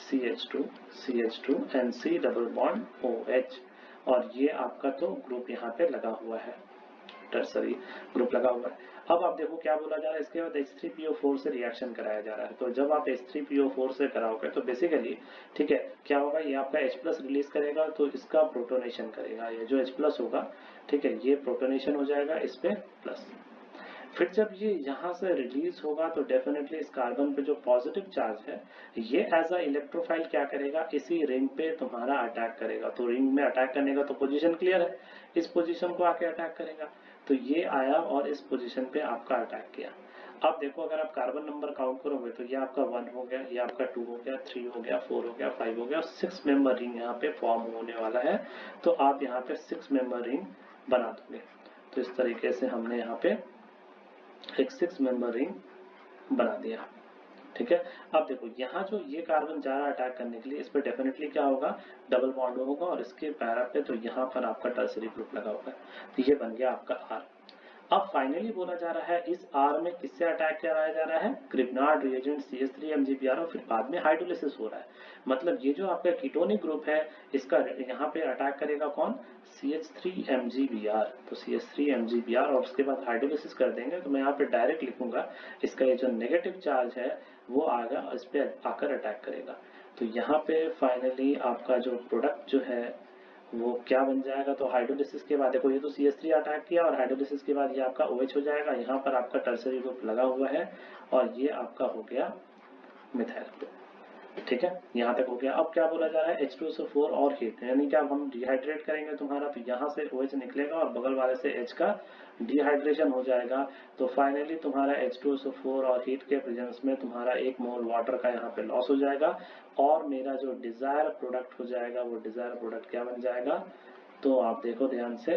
CH2 CH2 and C double bond OH, और ये आपका तो ग्रुप यहाँ पे लगा हुआ है, टर्सरी ग्रुप लगा हुआ है। अब आप देखो क्या बोला जा रहा है, इसके बाद H3PO4 से रिएक्शन कराया जा रहा है, तो जब आप H3PO4 से कराओगे तो बेसिकली, ठीक है, क्या होगा, ये आपका H+ रिलीज करेगा, तो इसका प्रोटोनेशन करेगा, ये जो H+ होगा, ठीक है, ये प्रोटोनेशन हो जाएगा इस पे प्लस। फिर जब ये यहाँ से रिलीज होगा तो डेफिनेटली इस कार्बन पे जो पॉजिटिव चार्ज है ये एज अ इलेक्ट्रोफाइल क्या करेगा, इसी रिंग पे तुम्हारा अटैक करेगा, तो रिंग में अटैक करने का तो पोजीशन क्लियर है, इस पोजीशन को आके अटैक करेगा, तो ये आया और इस पोजीशन पे आपका अटैक किया। अब देखो अगर आप कार्बन नंबर काउंट करोगे तो ये आपका 1 हो गया, ये आपका 2 हो गया, 3 हो गया, 4 हो गया, 5 हो गया, 6 मेंबर रिंग यहाँ पे फॉर्म होने वाला है, तो आप यहाँ पे 6 मेंबर रिंग बना दोगे। तो इस तरीके से हमने यहाँ पे एक 6 मेंबर रिंग बना दिया, ठीक है। अब देखो यहाँ जो ये कार्बन जा रहा है अटैक करने के लिए, इस पे डेफिनेटली क्या होगा, डबल बॉन्ड होगा और इसके पैरा पे तो यहाँ पर आपका टर्सरी ग्रुप लगा हुआ है, तो ये बन गया आपका R। अब फाइनली बोला जा रहा है इस R में किससे अटैक कराया जा रहा है, ग्रिग्नार्ड रिएजेंट CH3MgBr, और फिर बाद में हाइड्रोलिसिस हो रहा है, मतलब ये जो आपका कीटोनिक ग्रुप है इसका यहाँ पे अटैक करेगा कौन, CH3MgBr, तो CH3MgBr और उसके बाद हाइड्रोलिसिस कर देंगे, तो मैं यहाँ पे डायरेक्ट लिखूंगा इसका ये जो नेगेटिव चार्ज है वो आएगा इस पे आकर अटैक करेगा, तो यहाँ पे फाइनली आपका जो प्रोडक्ट जो है वो क्या बन जाएगा, तो हाइड्रोलिसिस के बाद देखो ये तो CH3 अटैक किया और हाइड्रोलिसिस के बाद ये आपका OH हो जाएगा, यहाँ पर आपका टर्सरी ग्रुप लगा हुआ है और ये आपका हो गया मिथाइल ग्रुप, ठीक है, यहाँ तक हो गया। अब क्या बोला जा रहा है, H2SO4 और हीट, यानी कि अब हम डिहाइड्रेट करेंगे तुम्हारा, तो यहाँ से OH निकलेगा और बगल वाले से H का डिहाइड्रेशन हो जाएगा, तो फाइनली तुम्हारा H2SO4 और हीट के प्रेजेंस में तुम्हारा 1 मोल वाटर का यहाँ पे लॉस हो जाएगा और मेरा जो डिजायर प्रोडक्ट हो जाएगा वो डिजायर प्रोडक्ट क्या बन जाएगा, तो आप देखो ध्यान से,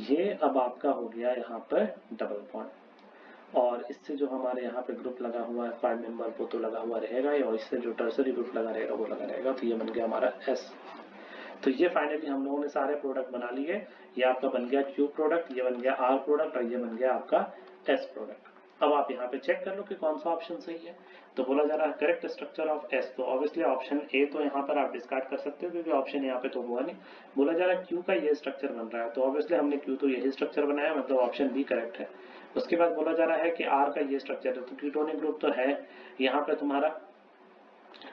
ये अब आपका हो गया यहाँ पर डबल बॉन्ड, और इससे जो हमारे यहाँ पे ग्रुप लगा हुआ है 5 मेंबर वो तो लगा हुआ रहेगा ही, और इससे जो टर्सरी ग्रुप लगा रहेगा वो लगा रहेगा, तो ये बन गया हमारा S। तो ये फाइनली हम लोगों ने सारे प्रोडक्ट बना लिए, ये आपका बन गया Q प्रोडक्ट, ये बन गया R प्रोडक्ट और ये बन गया आपका S प्रोडक्ट। अब आप यहाँ पे चेक कर लो कि कौन सा ऑप्शन सही है, तो बोला जा रहा है करेक्ट स्ट्रक्चर ऑफ S, तो ऑब्वियसली ऑप्शन A तो यहाँ पर आप डिस्कार्ड कर सकते हो क्योंकि ऑप्शन यहाँ पे तो हुआ नहीं। बोला जा रहा है Q का ये स्ट्रक्चर बन रहा है, तो ऑब्वियसली हमने Q तो यही स्ट्रक्चर बनाया, मतलब ऑप्शन B करेक्ट है। उसके बाद बोला जा रहा है कि R का ये स्ट्रक्चर है, तो कीटोनिक ग्रुप तो है यहाँ पे तुम्हारा,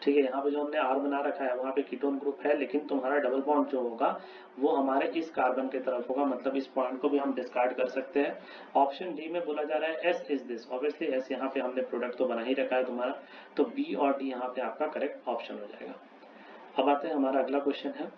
ठीक है, यहाँ पे जो हमने R बना रखा है वहाँ पे कीटोन ग्रुप है, लेकिन तुम्हारा डबल बॉन्ड जो होगा वो हमारे इस कार्बन के तरफ होगा, मतलब इस पॉइंट को भी हम डिस्कार्ड कर सकते हैं। ऑप्शन डी में बोला जा रहा है S is this, obviously S यहाँ पे हमने प्रोडक्ट तो बना ही रखा है तुम्हारा, तो B और D यहाँ पे आपका करेक्ट ऑप्शन हो जाएगा। अब आते हैं हमारा अगला क्वेश्चन है,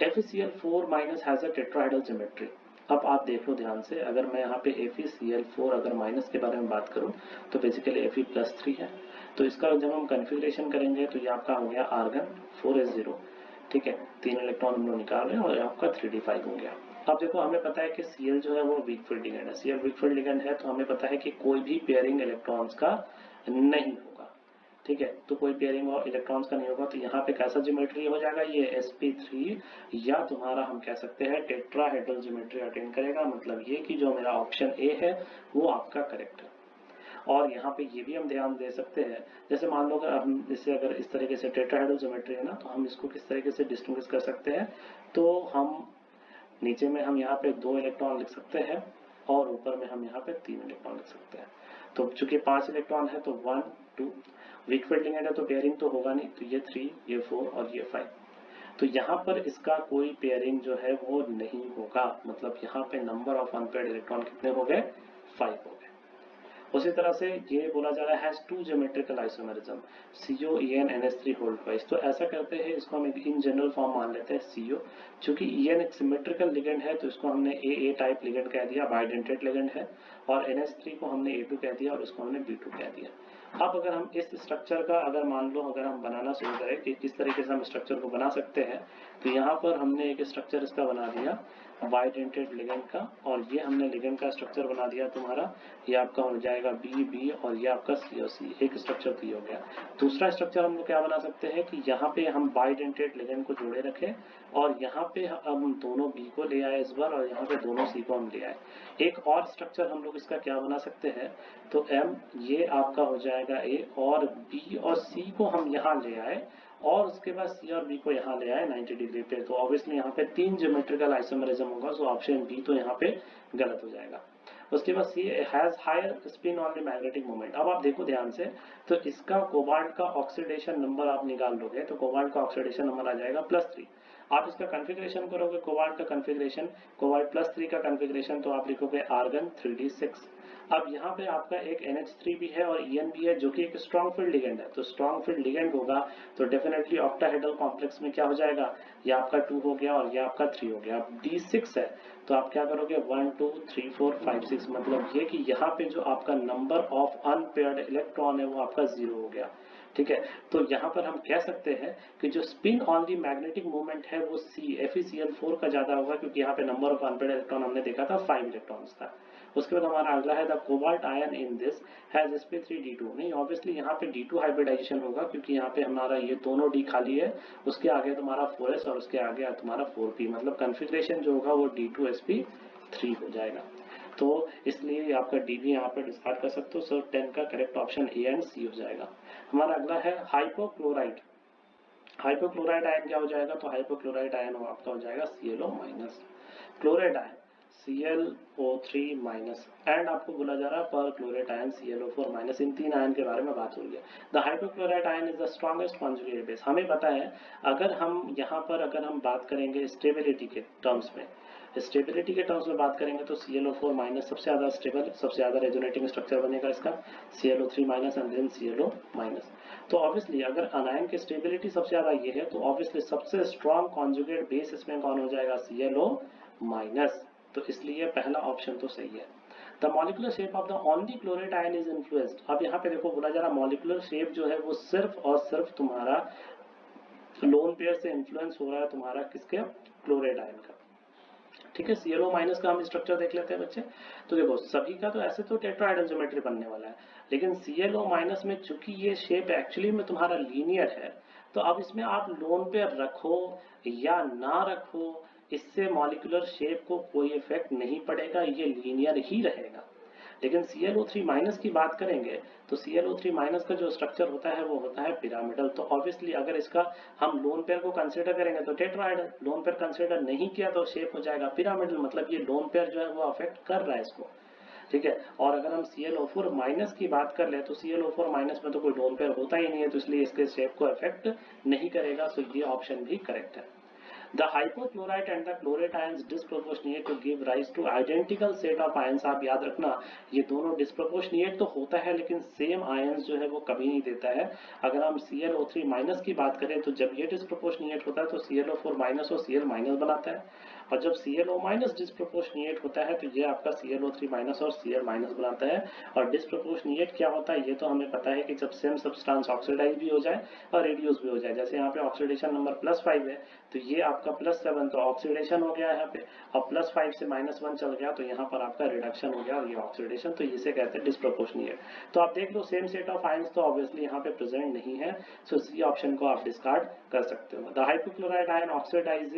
FeCl4- has a tetrahedral geometry. अब आप देख लो ध्यान से, अगर मैं यहाँ पे FeCl4 अगर माइनस के बारे में बात करूँ तो बेसिकली Fe+3 है, तो इसका जब हम कन्फिग्रेशन करेंगे तो ये आपका हो गया आर्गन 4s0, ठीक है, 3 इलेक्ट्रॉन हम लोग निकाल रहे हैं और आपका 3d5 हो गया। अब देखो हमें पता है कि Cl जो है वो वीक फील्ड लिगेंड है, Cl वीक फील्ड लिगेंड है, तो हमें पता है कि कोई भी पेयरिंग इलेक्ट्रॉन्स का नहीं होगा, ठीक है, तो कोई पेयरिंग और इलेक्ट्रॉन्स का नहीं होगा, तो यहाँ पे कैसा ज्योमेट्री हो जाएगा, ये sp3 या तुम्हारा हम कह सकते हैं टेट्राहेड्रल ज्योमेट्री अटेन करेगा, मतलब ये कि जो मेरा ऑप्शन ए है वो आपका करेक्ट है। और यहाँ पे ये भी हम ध्यान दे सकते हैं, जैसे मान लो हम इससे अगर इस तरीके से टेट्राहेड्रल ज्योमेट्री है ना, तो हम इसको किस तरीके से डिस्टिंग्विश कर सकते हैं, तो हम नीचे में हम यहाँ पे 2 इलेक्ट्रॉन लिख सकते हैं और ऊपर में हम यहाँ पे 3 इलेक्ट्रॉन लिख सकते हैं। तो चूंकि 5 इलेक्ट्रॉन है तो 1 2, वीक फील्ड लिगेंड है तो पेयरिंग तो होगा नहीं, तो ये 3 ये 4 और ये 5। तो यहाँ पर इसका कोई पेयरिंग जो है वो नहीं होगा, मतलब यहाँ पे नंबर ऑफ अनपेयर्ड इलेक्ट्रॉन कितने हो गए, 5 हो गए। उसी तरह से ये बोला जा रहा है has 2 geometrical isomerism COEN NH3 hold twice. तो ऐसा करते हैं, इसको हम इन जनरल फॉर्म मान लेते हैं CO, चूंकि EN एक सिमेट्रिकल लिगेंड है तो इसको हमने AA टाइप लिगेंड कह दिया, बाइडेंटेड लिगेंड है, और NH3 को हमने A2 कह दिया और इसको हमने B2 कह दिया। अब अगर हम इस स्ट्रक्चर का अगर मान लो अगर हम बनाना शुरू करें कि किस तरीके से हम स्ट्रक्चर को बना सकते हैं, तो यहाँ पर हमने एक स्ट्रक्चर इसका बना दिया बाइडेंटेड लिगेंड का, और ये हमने लिगेंड का स्ट्रक्चर बना दिया तुम्हारा, ये आपका हो जाएगा B और ये आपका C, एक स्ट्रक्चर तो हो गया। दूसरा स्ट्रक्चर हम लोग क्या बना सकते हैं कि यहाँ पे हम बाइडेंटेड लिगेंड को जोड़े रखें और यहाँ पे हम दोनों B को ले आए इस बार और यहाँ पे दोनों C को हम ले आए। एक और स्ट्रक्चर हम लोग इसका क्या बना सकते हैं, तो M ये आपका हो जाएगा A और B और C को हम यहाँ ले आए और उसके बाद C और B को यहाँ ले आए 90 डिग्री पे। तो ऑब्वियसली यहाँ पे 3 ज्योमेट्रिकल आइसोमेरिज्म होगा, सो ऑप्शन B तो यहाँ पे गलत हो जाएगा। उसके बाद C has higher spin on the magnetic moment. अब आप देखो ध्यान से, तो इसका कोबाल्ट का ऑक्सीडेशन नंबर आप निकाल लोगे तो कोबाल्ट का ऑक्सीडेशन नंबर आ जाएगा +3। आप इसका कॉन्फ़िगरेशन करोगे, कोबाल्ट का कॉन्फ़िगरेशन, कोबाल्ट +3 का कॉन्फ़िगरेशन, तो आप लिखोगे आर्गन 3d6। अब यहाँ पे आपका एक NH3 भी है और EN भी है जो कि एक स्ट्रॉन्ग फील्ड लिगेंड है, तो स्ट्रॉन्ग फील्ड लिगेंड होगा तो डेफिनेटली ऑक्टाहेड्रल कॉम्प्लेक्स में क्या हो जाएगा, ये आपका 2 हो गया और ये आपका 3 हो गया। अब D6 है तो आप क्या करोगे 1 2 3 4 5 6, मतलब ये कि यहाँ पे जो आपका नंबर ऑफ अनपेयर्ड इलेक्ट्रॉन है वो आपका 0 हो गया। ठीक है, तो यहाँ पर हम कह सकते हैं कि जो spin on the magnetic moment है वो FeCl4 का ज्यादा होगा, क्योंकि यहाँ पे नंबर ऑफ अनपेयर्ड इलेक्ट्रॉन हमने देखा था 5 इलेक्ट्रॉन्स था। उसके बाद हमारा अगला है the cobalt ion in this has sp3d2। नहीं, ऑब्वियसली यहाँ पे D2 हाइब्रिडाइजेशन होगा, क्योंकि यहाँ पे हमारा ये दोनों D खाली है, उसके आगे तुम्हारा 4s और उसके आगे तुम्हारा 4p, मतलब कॉन्फ़िगरेशन जो होगा वो D2sp3 हो जाएगा। तो इसलिए आपका डी भी यहाँ पे डिस्कार्ड कर सकते हो। सो 10 का correct option A and C हो जाएगा। हमारा अगला है हाइपोक्लोराइड। हाइपोक्लोराइड आयन क्या हो जाएगा, तो हाइपोक्लोराइड आयन आपका हो जाएगा ClO minus. Chloride ion ClO3 minus, and आपको बोला जा रहा है पर क्लोराइड आयन ClO4 माइनस। इन 3 आयन के बारे में बात हो रही है। The hypochloride ion is the strongest conjugate base. हमें पता है अगर हम यहाँ पर अगर हम बात करेंगे स्टेबिलिटी के टर्म्स में, स्टेबिलिटी के टर्म्स में बात करेंगे तो ClO4 माइनस सबसे ज्यादा स्टेबल, सबसे ज्यादा रेजोनेटिंग स्ट्रक्चर बनेगा इसका, ClO3 minus and then ClO minus. तो ऑब्वियसली अगर अनायन की स्टेबिलिटी सबसे ज्यादा ये है तो ऑब्वियसली सबसे स्ट्रॉन्ग कॉन्जुगेट बेस इसमें कौन हो जाएगा, ClO माइनस। तो इसलिए पहला ऑप्शन तो सही है। The molecular shape of the only chloride ion is influenced. अब यहाँ पे देखो बोला जा रहा मॉलिकुलर शेप जो है वो सिर्फ और सिर्फ तुम्हारा लोन पेयर से इन्फ्लुएंस हो रहा है तुम्हारा किसके, क्लोराइड आयन का। ठीक है, ClO माइनस का हम स्ट्रक्चर देख लेते हैं बच्चे। तो देखो सभी का तो ऐसे तो टेट्राहेड्रल ज्योमेट्री बनने वाला है, लेकिन ClO माइनस में चूंकि ये शेप एक्चुअली में तुम्हारा लीनियर है, तो अब इसमें आप लोन पेयर रखो या ना रखो इससे मॉलिक्यूलर शेप को कोई इफेक्ट नहीं पड़ेगा, ये लीनियर ही रहेगा। लेकिन ClO3 माइनस की बात करेंगे तो ClO3 माइनस का जो स्ट्रक्चर होता है वो होता है पिरामिडल। तो ऑब्वियसली अगर इसका हम लोन पेयर को कंसीडर करेंगे तो टेट्राहेड्रल, लोन पेयर कंसीडर नहीं किया तो शेप हो जाएगा पिरामिडल, मतलब ये लोन पेयर जो है वो अफेक्ट कर रहा है इसको। ठीक है, और अगर हम ClO4 माइनस की बात कर ले तो ClO4 माइनस में तो कोई लोन पेयर होता ही नहीं है, तो इसलिए इसके शेप को अफेक्ट नहीं करेगा। तो ये ऑप्शन भी करेक्ट है। The hypochlorite and the chlorate ions disproportionate to give rise to identical set of ions। आप याद रखना ये दोनों disproportionate तो होता है लेकिन सेम आयंस जो है वो कभी नहीं देता है। अगर हम ClO3 माइनस की बात करें तो जब ये disproportionate होता है तो ClO4 माइनस और Cl माइनस बनाता है, और जब ClO माइनस डिस्प्रोपोर्शनिएट होता है तो ये आपका ClO3 माइनस और Cl माइनस बनाता है। और डिस्प्रोपोर्शनिएट क्या होता है ये तो हमें पता है कि जब सेम सब्सटेंस ऑक्सीडाइज भी हो जाए और रिड्यूस भी हो जाए। जैसे यहाँ पे ऑक्सीडेशन नंबर +5 है तो ये आपका +7, तो ऑक्सीडेशन हो गया यहाँ पे, और +5 से -1 चल गया तो यहाँ पर आपका रिडक्शन हो गया और ये ऑक्सीडेशन, तो इसे कहते हैं डिस्प्रोपोर्शनिएट। तो आप देख लो सेम सेट ऑफ आयंस तो ऑब्वियसली यहाँ पे प्रेजेंट नहीं है, सो सी ऑप्शन को आप डिस्कार्ड कर सकते हो। The hypochloride ion oxidize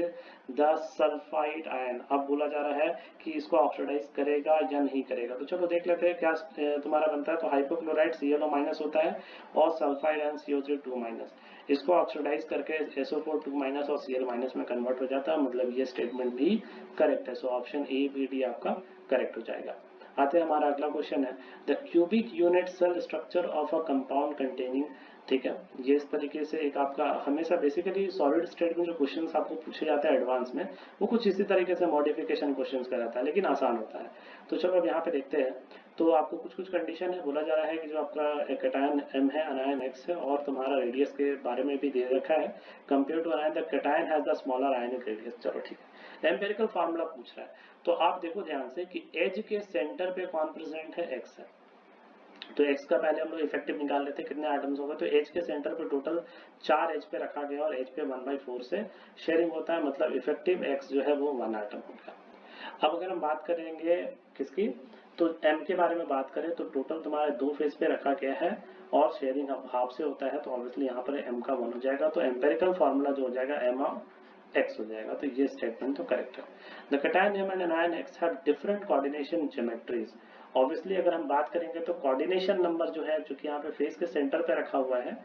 the sulphide ion. अब बोला जा रहा है कि इसको ऑक्सीडाइज करेगा या नहीं करेगा, तो चलो देख लेते हैं क्या तुम्हारा बनता है। तो हाइपोक्लोराइड ClO माइनस होता है और सल्फाइड आयन CO3 2 माइनस, इसको ऑक्सीडाइज करके SO4 2 माइनस और Cl माइनस में कन्वर्ट हो जाता है, मतलब ये स्टेटमेंट भी करेक्ट है। So option A B D आपका करेक्ट हो जाएगा। आते हैं हमारा अगला क्वेश्चन है the cubic unit cell structure of a compound containing. ठीक है, ये इस तरीके से एक आपका हमेशा बेसिकली सॉलिड स्टेट में जो क्वेश्चंस आपको पूछे जाते हैं एडवांस में, वो कुछ इसी तरीके से मॉडिफिकेशन क्वेश्चंस का रहता है, लेकिन आसान होता है। तो चलो अब यहाँ पे देखते हैं। तो आपको कुछ कुछ कंडीशन है, बोला जा रहा है कि जो आपका कैटायन M है, अनायन X है, और तुम्हारा रेडियस के बारे में भी दे रखा है। Compare to anion the cation has the smaller ionic radius. चलो ठीक है, एम्पिरिकल फार्मूला पूछ रहा है। तो आप देखो ध्यान से कि एज के सेंटर पे कौन प्रेजेंट है, X है। तो X का पहले हम लोग इफेक्टिव निकाल लेते हैं कितने आइटम्स होगा। तो एज के सेंटर पे टोटल 4 एज पे रखा गया और एज पे 1/4 से शेयरिंग होता है, मतलब इफेक्टिव X जो है वो 1 आइटम हो गया। अब अगर हम बात करेंगे किसकी, तो M के बारे में बात करें तो टोटल तुम्हारे 2 फेज पे रखा गया है और शेयरिंग हाफ से होता है, तो ऑब्वियसली यहाँ पर M का 1 हो जाएगा। तो एम्पेरिकल फॉर्मूला जो हो जाएगा M ऑफ X हो जाएगा। तो ये स्टेटमेंट तो करेक्ट है। The cation M and anion X have different coordination geometries. Obviously अगर हम बात करेंगे तो कोऑर्डिनेशन नंबर जो है, जो कि यहाँ पे फेस के सेंटर पे रखा हुआ है,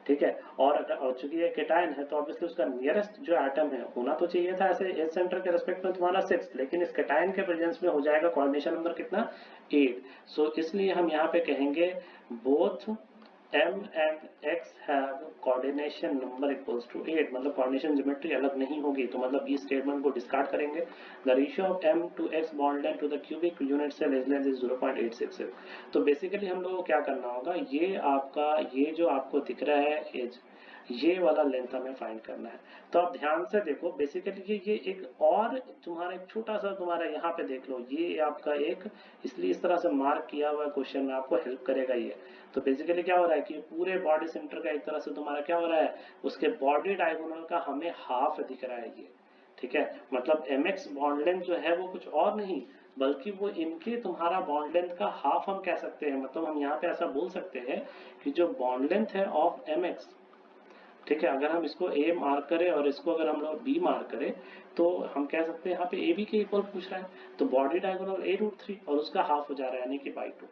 ठीक है, और चूंकि ये केटायन है तो ऑब्वियसली उसका नियरेस्ट जो एटम है होना तो चाहिए था ऐसे एज सेंटर के रेस्पेक्ट में तुम्हारा 6, लेकिन इस केटायन के प्रेजेंस में हो जाएगा कोऑर्डिनेशन नंबर कितना, 8। सो इसलिए हम यहाँ पे कहेंगे both M and X have coordination number equals to 8, मतलब coordination ज्योमेट्री अलग नहीं होगी, तो मतलब इस स्टेटमेंट को डिस्कार्ड करेंगे। The ratio of M to X bond length to the cubic unit cell edge length is 0.866। तो बेसिकली हम लोगों को क्या करना होगा, ये आपका ये जो आपको दिख रहा है एज, ये वाला लेंथ हमें फाइंड करना है। तो आप ध्यान से देखो, बेसिकली ये एक और तुम्हारा एक छोटा सा तुम्हारा यहाँ पे देख लो, ये आपका एक इसलिए इस तरह से मार्क किया हुआ क्वेश्चन में आपको हेल्प करेगा ये। तो बेसिकली क्या हो रहा है कि पूरे बॉडी सेंटर का एक तरह से तुम्हारा क्या हो रहा है, उसके बॉडी डायगोनल का हमें हाफ दिख रहा है ये। ठीक है, मतलब mx बॉन्ड लेंथ जो है वो कुछ और नहीं बल्कि वो इनके तुम्हारा बॉन्ड लेंथ का हाफ हम कह सकते हैं। मतलब हम यहाँ पे ऐसा बोल सकते हैं कि जो बॉन्ड लेंथ है ऑफ mx, ठीक है, अगर हम इसको A मार्क करें और इसको अगर हम लोग B मार्क करें तो हम कह सकते हैं यहाँ पे AB के इक्वल पूछ रहा है, तो बॉडी डायगोनल A√3 और उसका हाफ हो जा रहा है यानी कि बाई 2।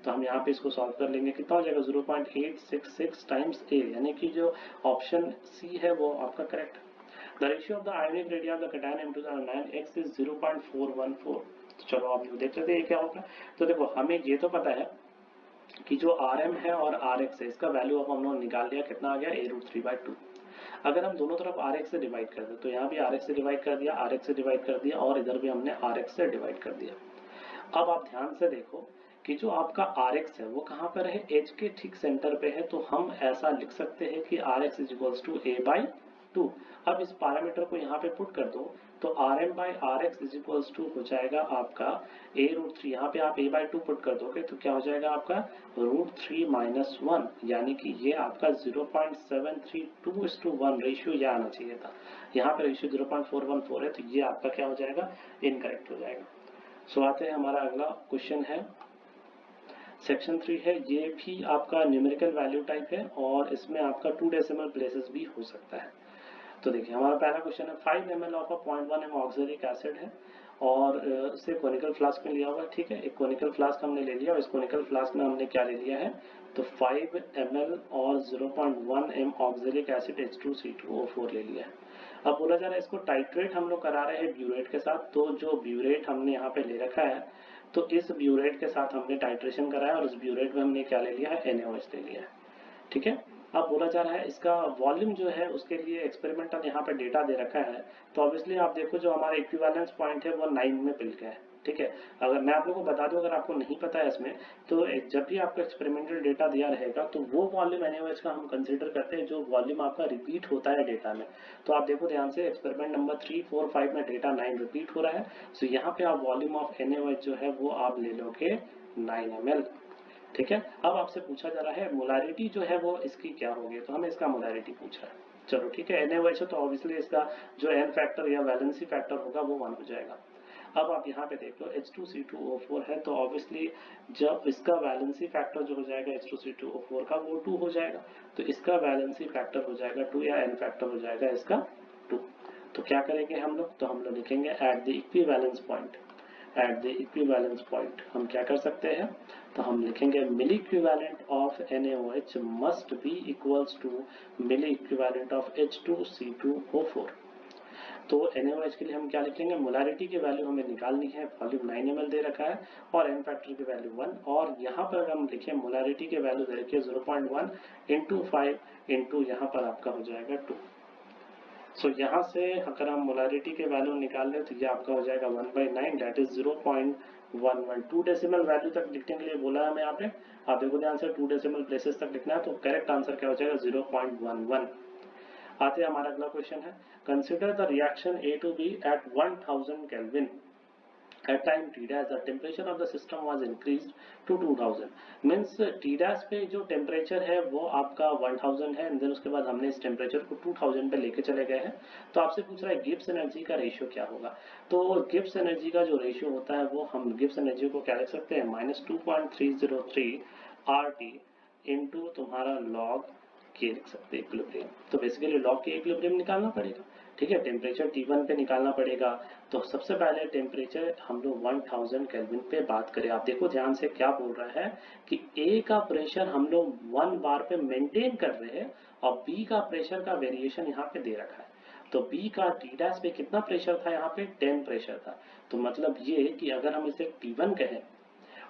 तो हम यहाँ पे इसको सॉल्व कर लेंगे, कितना हो जाएगा 0.866 टाइम्स A, यानी कि जो ऑप्शन C है वो आपका करेक्ट है। The ratio of the ionic radius of the cation into the अनायन X is 0.414। तो चलो आप देख लेते हैं ये क्या होगा। तो देखो हमें ये तो पता है कि जो Rm है और Rx है, इसका वैल्यू अब हम लोग निकाल लिया, कितना आ गया A√3/2। अगर हम दोनों तरफ Rx से डिवाइड कर दें तो यहाँ भी Rx से डिवाइड कर दिया, Rx से डिवाइड कर दिया और इधर भी हमने Rx से डिवाइड कर दिया। अब आप ध्यान से देखो कि जो आपका Rx है वो कहाँ पर है, एज के ठीक सेंटर पे है। तो हम ऐसा लिख सकते हैं कि Rx is equals to A/2। अब इस पैरामीटर को यहाँ पे पुट कर दो तो Rm/Rx इज इक्वल्स टू हो जाएगा आपका A√3। यहाँ पे आप A/2 पुट कर दोगे तो क्या हो जाएगा आपका √3 - 1, यानी कि ये आपका 0.732:1 रेशियो ये आना चाहिए था। यहाँ पे रेशियो 0.414 है, तो ये आपका क्या हो जाएगा, इनकरेक्ट हो जाएगा। सो आते हैं हमारा अगला क्वेश्चन है सेक्शन 3 है, ये भी आपका न्यूमेरिकल वैल्यू टाइप है और इसमें आपका 2 डेसिमल प्लेसेस भी हो सकता है। तो देखिए हमारा पहला क्वेश्चन है 5 ml of a 0.1 m oxalic acid है और इसे कोनिकल फ्लास्क में लिया हुआ है। ठीक है, एक कोनिकल फ्लास्क हमने ले लिया और इस कोनिकल फ्लास्क में हमने क्या ले लिया है, तो 5 ml और 0.1 m ऑक्सैलिक एसिड H2C2O4 ले लिया है। अब बोला जा रहा है इसको टाइट्रेट हम लोग करा रहे हैं ब्यूरेट के साथ। तो जो ब्यूरेट हमने यहाँ पे ले रखा है, तो इस ब्यूरेट के साथ हमने टाइट्रेशन कराया और इस ब्यूरेट में हमने क्या ले लिया है, NaOH ले लिया है। ठीक है, अब बोला जा रहा है इसका वॉल्यूम जो है उसके लिए एक्सपेरिमेंटल यहाँ पे डेटा दे रखा है। तो ऑब्वियसली आप देखो जो हमारा इक्विवेलेंस पॉइंट है वो 9 में मिल गया है। ठीक है, अगर मैं आप लोगों को बता दूं, अगर आपको नहीं पता है इसमें, तो जब भी आपको एक्सपेरिमेंटल डेटा दिया रहेगा तो वो वॉल्यूम NaOH का हम कंसीडर करते हैं जो वॉल्यूम आपका रिपीट होता है डेटा में। तो आप देखो ध्यान से, एक्सपेरिमेंट नंबर 3, 4, 5 में डेटा 9 रिपीट हो रहा है। सो यहाँ पे आप वॉल्यूम ऑफ NaOH जो है वो आप ले लोगे 9 ml। ठीक है, अब आपसे पूछा जा रहा है मोलारिटी जो है वो इसकी क्या होगी, तो हमें इसका मोलारिटी पूछ रहा है। चलो ठीक है, NaOH है तो ऑब्वियसली इसका जो n फैक्टर या वैलेंसी फैक्टर होगा वो 1 हो जाएगा। अब आप यहाँ पे देख लो H2C2O4 है, तो ऑब्वियसली जब इसका वैलेंसी फैक्टर जो हो जाएगा H2C2O4 का वो 2 हो जाएगा, तो इसका वैलेंसी फैक्टर हो जाएगा 2 या n फैक्टर हो जाएगा इसका 2। तो क्या करेंगे हम लोग, तो हम लोग लिखेंगे at the equivalence point. At the equivalence point हम क्या कर सकते हैं, तो हम लिखेंगे milli equivalent of NaOH must be equals to milli equivalent of H2C2O4। तो NaOH के लिए हम क्या लिखेंगे, मोलारिटी की वैल्यू हमें निकालनी है, वॉल्यूम 9 ml दे रखा है और n फैक्टर की वैल्यू 1, और यहाँ पर अगर हम लिखें मोलारिटी की वैल्यू दे रखी है 0.1 इंटू 5 इंटू यहाँ पर आपका हो जाएगा 2। सो यहाँ से अगर हम मोलारिटी के वैल्यू निकाल लें तो ये आपका हो जाएगा 1/9 दैट इज 0.11। 2 डेसिमल वैल्यू तक लिखने के लिए बोला है हमें यहाँ पे, आप देखो ध्यान से 2 डेसिमल प्लेसेस तक लिखना है, तो करेक्ट आंसर क्या हो जाएगा 0.11। आते हैं हमारा अगला क्वेश्चन है, consider the reaction A to B at 1000 Kelvin at time T dash the temperature of the system was increased to 2000। Means T dash पे जो टेम्परेचर है वो आपका 1000 है, देन उसके बाद हमने इस टेम्परेचर को 2000 पे लेके चले गए हैं। तो आपसे पूछ रहा है गिब्स एनर्जी का रेशियो क्या होगा। तो गिब्स एनर्जी का जो रेशियो होता है वो हम गिब्स एनर्जी को क्या लिख सकते हैं, -2.303 RT इंटू तुम्हारा लॉग के लिख सकते हैं इक्विलिब्रियम। तो बेसिकली लॉग के इक्विलिब्रियम निकालना पड़ेगा, ठीक है, टेम्परेचर T1 पे निकालना पड़ेगा। तो सबसे पहले टेम्परेचर हम लोग 1000 केल्विन पे बात करें। आप देखो ध्यान से क्या बोल रहा है कि A का प्रेशर हम लोग 1 बार पे मेंटेन कर रहे हैं और B का प्रेशर का वेरिएशन यहाँ पे दे रखा है। तो B का T डैश पे कितना प्रेशर था, यहाँ पे 10 प्रेशर था। तो मतलब ये कि अगर हम इसे T1 कहें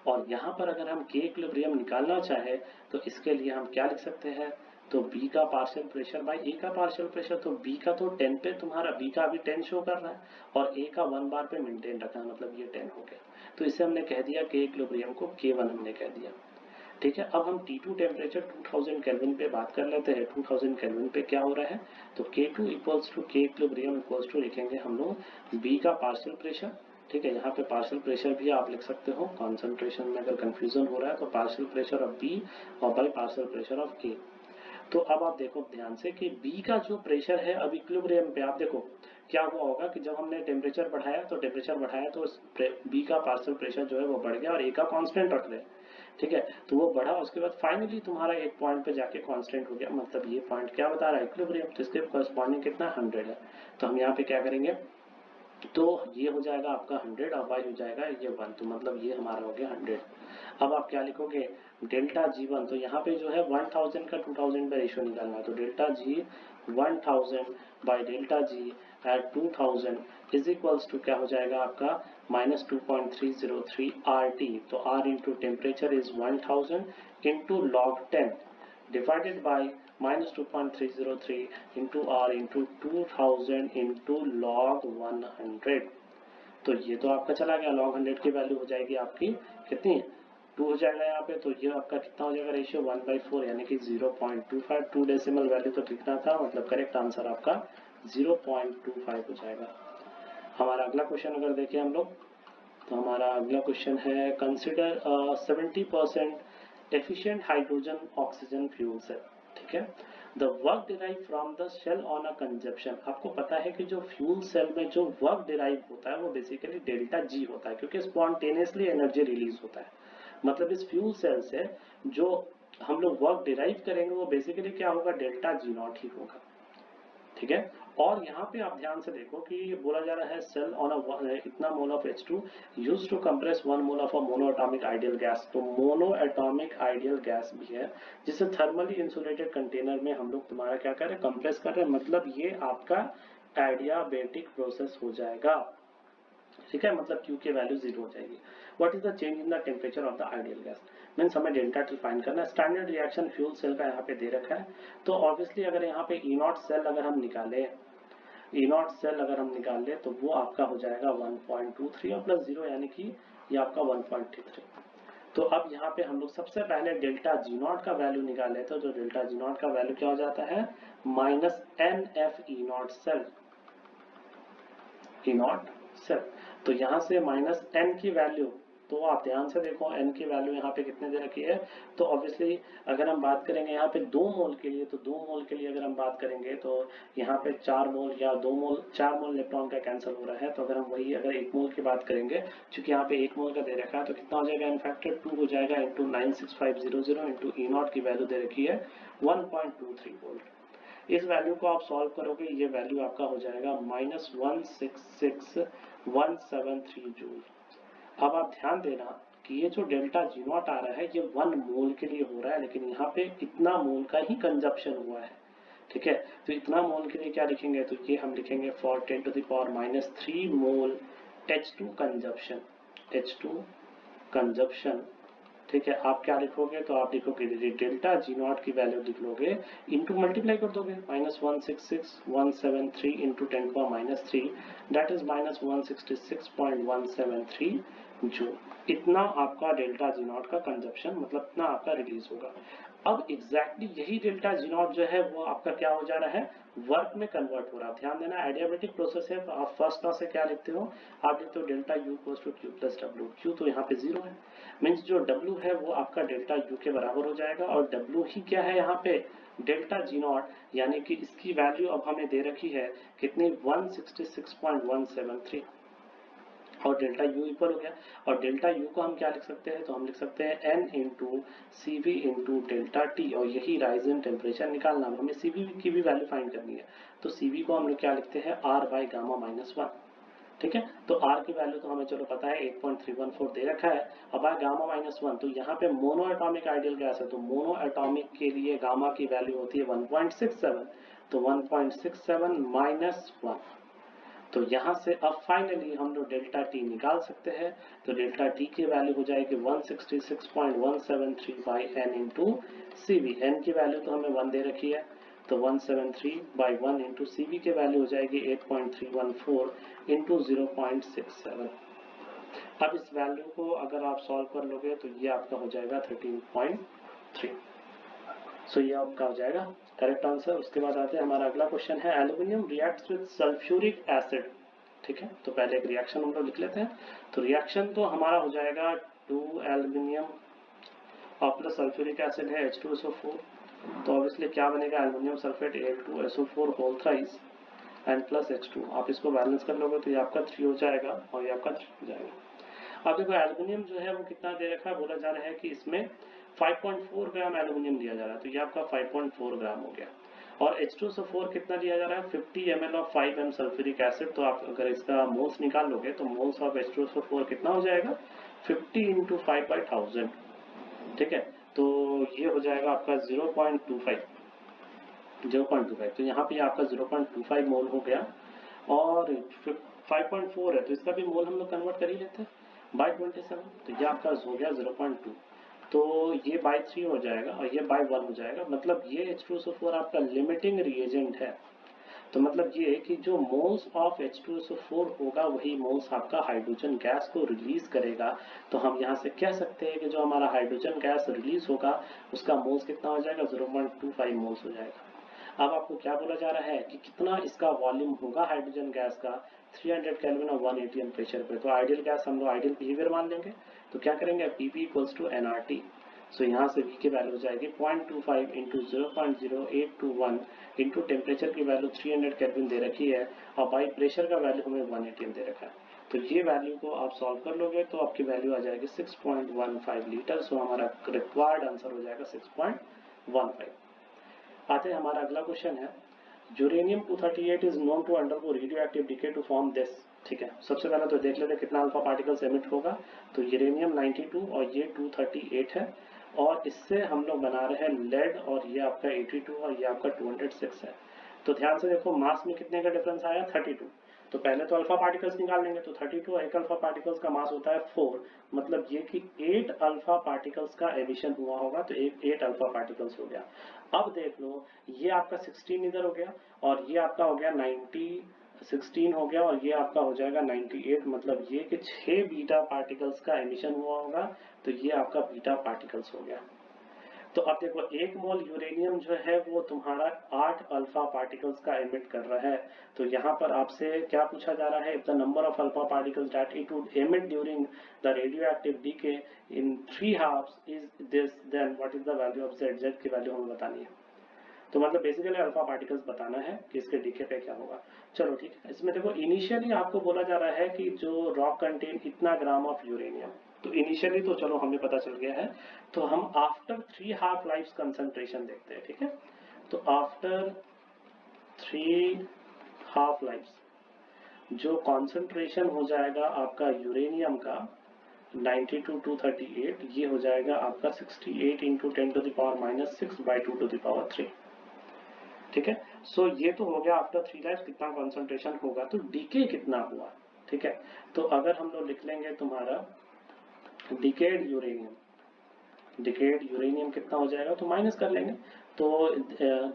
और यहाँ पर अगर हम के इक्विलिब्रियम निकालना चाहे तो इसके लिए हम क्या लिख सकते हैं, तो B का पार्शियल प्रेशर बाई A का पार्शियल प्रेशर। तो B का तो 10 पे तुम्हारा B का अभी 10 शो कर रहा है और A का 1 बार पे मेंटेन रखा है, मतलब ये 10 हो गया। तो इसे हमने कह दिया के इक्विलिब्रियम को K1 हमने कह दिया, ठीक है। अब हम T2 टेम्परेचर 2000 केल्विन पे बात कर लेते हैं। 2000 केल्विन पे क्या हो रहा है, तो K2 इक्वल्स टू के इक्विलिब्रियम इक्वल्स टू लिखेंगे हम लोग B का पार्शियल प्रेशर, ठीक है। यहाँ पे पार्शियल प्रेशर भी आप लिख सकते हो, कॉन्सेंट्रेशन में अगर कंफ्यूजन हो रहा है तो पार्शियल प्रेशर ऑफ B और by partial pressure of A। तो अब आप देखो ध्यान से कि B का जो प्रेशर है अब इक्विलिब्रियम पे, आप देखो क्या हुआ होगा कि जब हमने टेम्परेचर बढ़ाया तो B का पार्शियल प्रेशर जो है वो बढ़ गया और A का कांस्टेंट रख रहे हैं, ठीक है। तो वो बढ़ा, उसके बाद फाइनली तुम्हारा एक पॉइंट पे जाके कांस्टेंट हो गया, मतलब ये पॉइंट क्या बता रहा है, इक्विलिब्रियम। तो इसके कॉरस्पॉन्डिंग कितना 100 है। तो हम यहाँ पे क्या करेंगे, तो ये हो जाएगा आपका 100 और y हो जाएगा ये 1, तो मतलब ये हमारा हो गया 100। अब आप क्या लिखोगे, डेल्टा G1, तो यहाँ पे जो है 1000 का 2000 पे रेशियो निकालना है, तो delta G 1000 by delta G at 2000 is equals to क्या हो जाएगा आपका -2.303 RT। तो R into temperature is 1000 into log 10 divided by -2.303 into R into 2000 into log 100। तो ये तो आपका चला गया, log 100 की वैल्यू हो जाएगी आपकी कितनी, 2 हो जाएगा यहाँ पे। तो ये आपका कितना हो जाएगा रेशियो 1/4 यानी कि 0.25। 2 डेसिमल वैल्यू तो लिखना था, मतलब करेक्ट आंसर आपका 0.25 हो जाएगा। हमारा अगला क्वेश्चन अगर देखें हम लोग, तो हमारा अगला क्वेश्चन है consider 70% efficient hydrogen oxygen fuel cell, ठीक है। The work derive from the cell on a consumption. आपको पता है कि जो फ्यूल सेल में जो वर्क डिराइव होता है वो बेसिकली डेल्टा जी होता है, क्योंकि स्पॉन्टेनियसली एनर्जी रिलीज होता है। मतलब इस फ्यूल सेल से जो हम लोग वर्क डिराइव करेंगे वो बेसिकली क्या होगा, डेल्टा जी नॉट ही होगा, ठीक है। और यहाँ पे आप ध्यान से देखो कि ये बोला जा रहा है सेल ऑन इतना mole of H2 used to compress 1 mole of a mono atomic ideal gas. तो मोनो एटॉमिक आइडियल गैस भी है जिसे थर्मली इंसुलेटेड कंटेनर में हम लोग तुम्हारा क्या कर रहे हैं, कंप्रेस कर रहे हैं। मतलब ये आपका एडियाबेटिक प्रोसेस हो जाएगा, ठीक है। मतलब Q की वैल्यू 0 हो जाएगी। What is the change in the temperature of the ideal gas, means हमें डेल्टा टी फाइंड करना है। स्टैंडर्ड रिएक्शन फ्यूल सेल का यहाँ पे दे रखा है। तो ऑब्वियसली अगर यहाँ पे E0 सेल अगर हम निकाले, E0 सेल अगर हम निकाल ले तो वो आपका हो जाएगा 1.23 और प्लस 0 यानी कि ये आपका 1.33। तो अब यहाँ पे हम लोग सबसे पहले डेल्टा G0 का वैल्यू निकाल लेते हैं। तो डेल्टा G0 का वैल्यू क्या हो जाता है, -NF E0 cell, E0 cell. तो यहाँ से -N की वैल्यू, तो आप ध्यान से देखो N की वैल्यू यहाँ पे कितने दे रखी है। तो ऑब्वियसली अगर हम बात करेंगे यहाँ पे 2 मोल के लिए, तो 2 मोल के लिए अगर हम बात करेंगे तो यहाँ पे 4 मोल या 2 मोल, 4 मोल इलेक्ट्रॉन का कैंसिल हो रहा है। तो अगर हम वही अगर 1 मोल की बात करेंगे, क्योंकि यहाँ पे 1 मोल का दे रखा है, तो कितना हो जाएगा, इनफैक्टर 2 हो जाएगा इंटू 96500 इंटू E0 की वैल्यू दे रखी है 1.23 वोल्ट। इस वैल्यू को आप सॉल्व करोगे, ये वैल्यू आपका हो जाएगा -166173 जूल। अब आप ध्यान देना कि ये जो डेल्टा G0 आ रहा है ये 1 मोल के लिए हो रहा है, लेकिन यहाँ पे इतना मोल का ही कंजप्शन हुआ है, ठीक है। तो इतना मोल के लिए क्या लिखेंगे, तो ये हम लिखेंगे for 10⁻³ mole H2 consumption, H2 consumption. ठीक है, आप क्या लिखोगे, तो आप लिखोगे डेल्टा जी नॉट की वैल्यू लिख लोगे, इंटू मल्टीप्लाई कर दोगे -166,173 इंटू 10⁻³ दैट इज -166.173 जूल। इतना आपका डेल्टा जी नॉट का कंजप्शन, मतलब इतना आपका रिलीज होगा। अब एग्जैक्टली यही डेल्टा जी नॉट जो है वो आपका क्या हो जा रहा है, वर्क में कन्वर्ट हो रहा है। ध्यान देना, एडियाबेटिक प्रोसेस है, तो आप फर्स्ट लॉ से क्या लिखते हो, आप लिखते हो delta u equals to q plus डब्ल्यू। क्यू तो यहाँ पे 0 है, मीन्स जो W है वो आपका डेल्टा U के बराबर हो जाएगा, और W ही क्या है यहाँ पे, डेल्टा जी नॉट, यानी कि इसकी वैल्यू अब हमें दे रखी है कितनी, 166.173, और डेल्टा U इक्वल हो गया। और डेल्टा U को हम क्या लिख सकते हैं, तो हम लिख सकते हैं N into CV into delta T, और यही राइज इन टेम्परेचर निकालना, हमें CV की भी वैल्यू फाइंड करनी है। तो CV को हम लोग क्या लिखते हैं, R बाई गामा -1। ठीक है, तो R की वैल्यू तो हमें चलो पता है 8.314 दे रखा है। अब आए गामा -1, तो यहाँ पे मोनो एटॉमिक आइडियल गैस है, तो मोनो एटॉमिक के लिए गामा की वैल्यू होती है 1.67, तो 1.67 -1। तो यहाँ से अब फाइनली हम लोग डेल्टा टी निकाल सकते हैं, तो डेल्टा टी की वैल्यू हो जाएगी 166.173 by n into CV। N की वैल्यू तो हमें 1 दे रखी है, तो 173 बाई 1 इंटू CV की वैल्यू हो जाएगी 8.314 इंटू 0.67। अब इस वैल्यू को अगर आप सॉल्व कर लोगे तो ये आपका हो जाएगा 13.3। सो ये आपका हो जाएगा करेक्ट आंसर। उसके बाद आते हैं, हमारा अगला क्वेश्चन है, aluminium reacts with sulphuric acid. ठीक है, तो पहले एक रिएक्शन हम लोग लिख लेते हैं। तो रिएक्शन तो हमारा हो जाएगा 2 एल्यूमिनियम और प्लस सल्फ्यूरिक एसिड है H2SO4, तो ऑब्वियसली क्या बनेगा, aluminium sulphate Al2SO4 whole thrice and plus H2। आप इसको बैलेंस कर लोगे तो ये आपका 3 हो जाएगा और ये आपका 3 हो जाएगा। अब देखो एल्यूमिनियम जो है वो कितना दे रखा है, बोला जा रहा है कि इसमें 5.4 ग्राम एल्यूमिनियम दिया जा रहा है, तो ये आपका 5.4 ग्राम हो गया। और H2SO4 कितना दिया जा रहा है, 50 ml of 5 m sulphuric acid. तो आप अगर इसका मोल्स निकाल लोगे तो मोल्स ऑफ H2SO4 कितना हो जाएगा, 50 इंटू 5/1000। ठीक है, तो ये हो जाएगा आपका 0.25। तो यहाँ पे आपका 0.25 मोल हो गया, और 5.4 है तो इसका भी मोल हम लोग कन्वर्ट कर ही लेते हैं बाई 27, तो ये आपका हो गया 0.2। तो ये बाई 3 हो जाएगा और ये बाई 1 हो जाएगा, मतलब ये H2SO4 आपका लिमिटिंग रिएजेंट है। तो मतलब ये कि जो मोल्स ऑफ H2SO4 होगा वही मोल्स आपका हाइड्रोजन गैस को रिलीज करेगा। तो हम यहाँ से कह सकते हैं कि जो हमारा हाइड्रोजन गैस रिलीज होगा उसका मोल्स कितना हो जाएगा, 0.25 मोल्स हो जाएगा। अब आपको क्या बोला जा रहा है कि कितना इसका वॉल्यूम होगा हाइड्रोजन गैस का, 300 केल्विन और 180 टेम्परेचर पे। तो आइडियल गैस हम लोग आइडियल बिहेवियर मान लेंगे, तो क्या करेंगे, Pp इक्वल्स टू nRT। सो यहाँ से V की वैल्यू हो जाएगी 0.25 इंटू 0.0821 इंटू टेम्परेचर की वैल्यू 300 केल्विन दे रखी है, और बाई प्रेशर का वैल्यू हमें 180 दे रखा है। तो ये वैल्यू को आप सॉल्व कर लोगे तो आपकी वैल्यू आ जाएगी 6.15 लीटर। सो हमारा रिक्वायर्ड आंसर हो जाएगा 6.15। आते हैं, हमारा अगला क्वेश्चन है, uranium 238 is known to undergo radioactive decay to form this. ठीक है, सबसे पहले तो देख लेते हैं कितना अल्फा पार्टिकल्स एमिट होगा। तो यूरेनियम 92 और ये 238 है, और इससे हम लोग बना रहे हैं लेड, और ये आपका 82 और ये आपका 206 है। तो ध्यान से देखो मास में कितने का डिफरेंस आया, 32। तो पहले तो अल्फा पार्टिकल्स निकाल लेंगे, तो 32 और एक अल्फा पार्टिकल्स का मास होता है 4, मतलब ये कि 8 अल्फा पार्टिकल्स का एमिशन हुआ होगा, तो 8 अल्फा पार्टिकल्स हो गया। अब देख लो, ये आपका 16 इधर हो गया, और ये आपका हो गया 16 हो गया, और ये आपका हो जाएगा 98, मतलब ये कि 6 बीटा पार्टिकल्स का एमिशन हुआ होगा, तो ये आपका बीटा पार्टिकल्स हो गया। तो अब देखो 1 मोल यूरेनियम जो है वो तुम्हारा 8 अल्फा पार्टिकल्स का एमिट कर रहा है। तो यहाँ पर आपसे क्या पूछा जा रहा है, the number of alpha particles that it would emit during the radioactive decay in 3 halves is this, then what is the value of z। z की वैल्यू हमें बतानी है, तो मतलब बेसिकली अल्फा पार्टिकल्स बताना है कि इसके डीके पे क्या होगा। चलो ठीक है, इसमें देखो इनिशियली आपको बोला जा रहा है कि जो रॉक कंटेन इतना ग्राम ऑफ यूरेनियम, तो इनिशियली तो चलो हमें पता चल गया है। तो हम आफ्टर 3 हाफ लाइफ कंसंट्रेशन देखते हैं। ठीक है, तो आफ्टर 3 हाफ लाइफ जो कॉन्सेंट्रेशन हो जाएगा आपका यूरेनियम का 92 to 238, ये हो जाएगा आपका 68 इंटू 10⁻⁻6 बाई 2⁻3। ठीक है। सो ये तो हो गया आफ्टर 3 लाइफ कितना कॉन्सेंट्रेशन होगा, तो डीके कितना हुआ, ठीक है। तो अगर हम लोग लिख लेंगे तुम्हारा डिकेड यूरेनियम कितना हो जाएगा, तो माइनस कर लेंगे। तो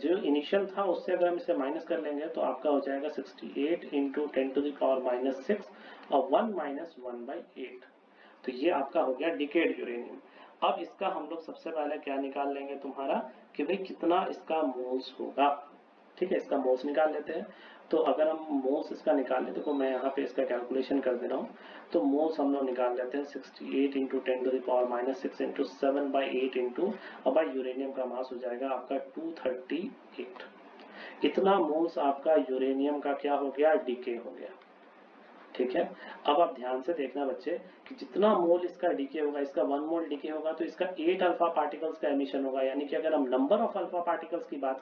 जो इनिशियल था उससे अगर हम इसे माइनस कर लेंगे तो आपका हो जाएगा 68 इंटू 10⁻⁻6 और 1 माइनस 1/8। तो ये आपका हो गया डिकेड यूरेनियम। अब इसका हम लोग सबसे पहले क्या निकाल लेंगे तुम्हारा कि भाई कितना इसका मोल्स होगा, ठीक है। इसका मोल्स निकाल लेते हैं। तो अगर हम मोल्स इसका निकाल लेते, देखो मैं यहाँ पे इसका कैलकुलेशन कर दे रहा हूँ। तो मोल्स हम लोग निकाल लेते हैं 68 इंटू 10⁻⁻6 इंटू 7/8 इंटू, और भाई यूरेनियम का मास हो जाएगा आपका 238। इतना मोल्स आपका यूरेनियम का क्या हो गया, डीके हो गया, ठीक है। अब आप ध्यान से देखना बच्चे कि जितना मोल इसका डीके होगा, इसका 1 मोल डीके होगा तो इसका 8 अल्फा पार्टिकल्स का एमिशन होगा। यानी कि अगर हम नंबर ऑफ अल्फा पार्टिकल्स की बात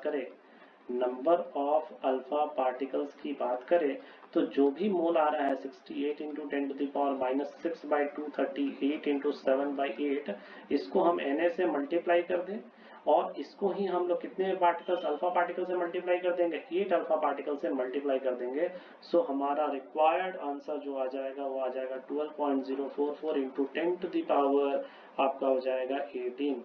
करें, तो जो भी मोल आ रहा है 68 इंटू 10⁻⁻6/238 इंटू 7/8, इसको हम Na से मल्टीप्लाई कर दें और इसको ही हम लोग कितने पार्टिकल्स, अल्फा पार्टिकल से मल्टीप्लाई कर देंगे, 8 अल्फा पार्टिकल से मल्टीप्लाई कर देंगे। सो हमारा रिक्वायर्ड आंसर जो आ जाएगा वो आ जाएगा 12.044 इंटू 10⁻, आपका हो जाएगा 18।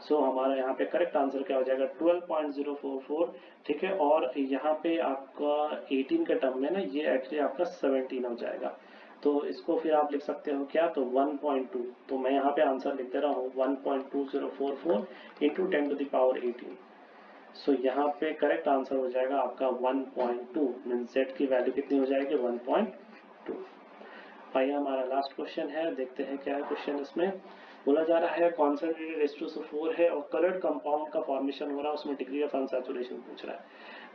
सो हमारा यहाँ पे करेक्ट आंसर क्या हो जाएगा 12.044, ठीक है। और यहाँ पे आपका 18 के टर्म में ना ये एक्चुअली आपका 17 हो जाएगा। तो इसको फिर आप लिख सकते हो क्या, तो 1.2। तो मैं यहाँ पे आंसर लिख दे रहा हूँ 1.2044 इंटू 10⁻18। सो यहाँ पे करेक्ट आंसर हो जाएगा आपका 1.2, मीन्स जेड की वैल्यू कितनी हो जाएगी 1.2। आइए हमारा लास्ट क्वेश्चन है, देखते हैं क्या है क्वेश्चन। इसमें बोला जा रहा है कॉन्सेंट्रेटेड H2SO4 है और कलर्ड कंपाउंड का फॉर्मेशन हो रहा है, उसमें डिग्री ऑफ अनसैचुरेशन पूछ रहा है।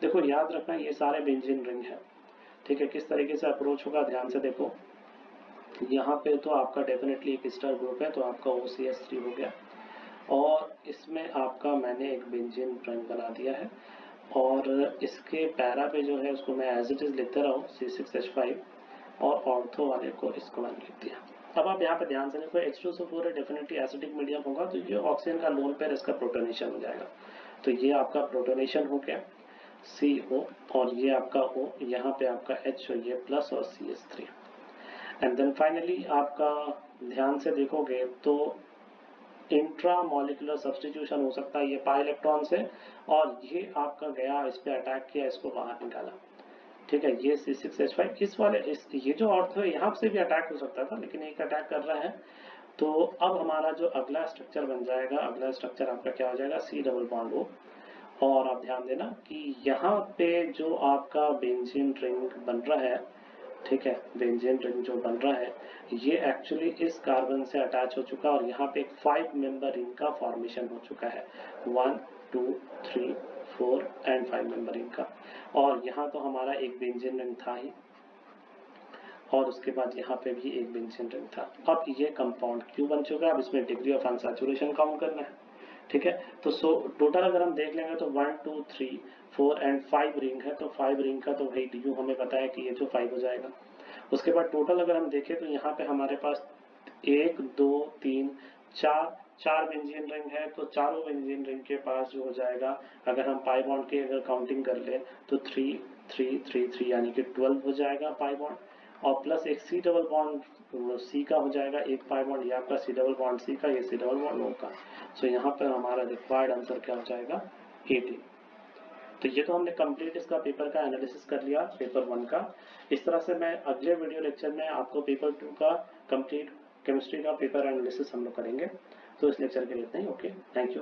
देखो याद रखना ये सारे बेंजीन रिंग है, ठीक है। किस तरीके से अप्रोच होगा ध्यान से देखो। यहाँ पे तो आपका डेफिनेटली एक स्टार ग्रुप है, तो आपका OCH3 हो गया, और इसमें आपका मैंने एक बेंजीन रिंग बना दिया है, और इसके पैरा पे जो है उसको मैं एज इट इज लिखते रहा हूँ C6H5, और ऑर्थो वाले को इसको मैंने लिख दिया। अब आप यहाँ पे ध्यान से देखो H2SO4 है, डेफिनेटली एसिडिक मीडियम होगा, तो ये ऑक्सीजन का लोन पेयर इसका प्रोटोनेशन हो जाएगा। तो ये आपका प्रोटोनेशन हो गया CO, और ये आपका O, यहाँ पे आपका H और ये प्लस और CH3। एंड देन फाइनली आपका ध्यान से देखोगे तो इंट्रा मॉलिक्यूलर सब्सटीट्यूशन हो सकता है ये पाई इलेक्ट्रॉन से, और ये आपका गया इस पे अटैक किया, इसको बाहर निकाला, ठीक है। ये C6H5 ये जो ऑर्थो है यहाँ से भी अटैक हो सकता था, लेकिन एक अटैक कर रहा है। तो अब हमारा जो अगला स्ट्रक्चर बन जाएगा, अगला स्ट्रक्चर आपका क्या हो जाएगा C डबल बॉन्ड O। और आप ध्यान देना कि यहाँ पे जो आपका बेंजीन रिंग बन रहा है, ठीक है, बेंजीन रिंग जो बन रहा है ये एक्चुअली इस कार्बन से अटैच हो चुका है, और यहाँ पे एक 5 मेंबर रिंग का फॉर्मेशन हो चुका है, 1 2 3 4 एंड 5 मेंबर रिंग का। और यहाँ तो हमारा एक बेंजीन रिंग था ही, और उसके बाद यहाँ पे भी एक बेंजीन रिंग था। अब ये कंपाउंड क्यों बन चुका है, अब इसमें डिग्री ऑफ अनसैचुरेशन काउंट करना है, ठीक है। तो टोटल अगर हम देख लेंगे तो 1 2 3 4 एंड 5 रिंग है, तो 5 रिंग का तो भाई ड्यू हमें पता है कि ये जो 5 हो जाएगा। उसके बाद टोटल अगर हम देखें तो यहाँ पे हमारे पास 1 2 3 4 बेंजीन रिंग है, तो चारों बेंजीन रिंग के पास जो हो जाएगा, अगर हम पाई बॉन्ड की अगर काउंटिंग कर ले तो 3 3 3 3 यानी कि 12 हो जाएगा पाई बॉन्ड, और प्लस एक C डबल बॉन्ड C का हो जाएगा एक पाई बॉन्ड, ये आपका C डबल बॉन्ड C का, ये C डबल बॉन्ड O का। सो यहाँ पर हमारा रिक्वायर्ड आंसर क्या हो जाएगा 18। तो ये तो हमने कंप्लीट इसका पेपर का एनालिसिस कर लिया, पेपर 1 का। इस तरह से मैं अगले वीडियो लेक्चर में आपको पेपर 2 का कंप्लीट केमिस्ट्री का पेपर एनालिसिस हम लोग करेंगे। तो इस लेक्चर के लिए इतना ही, ओके, थैंक यू।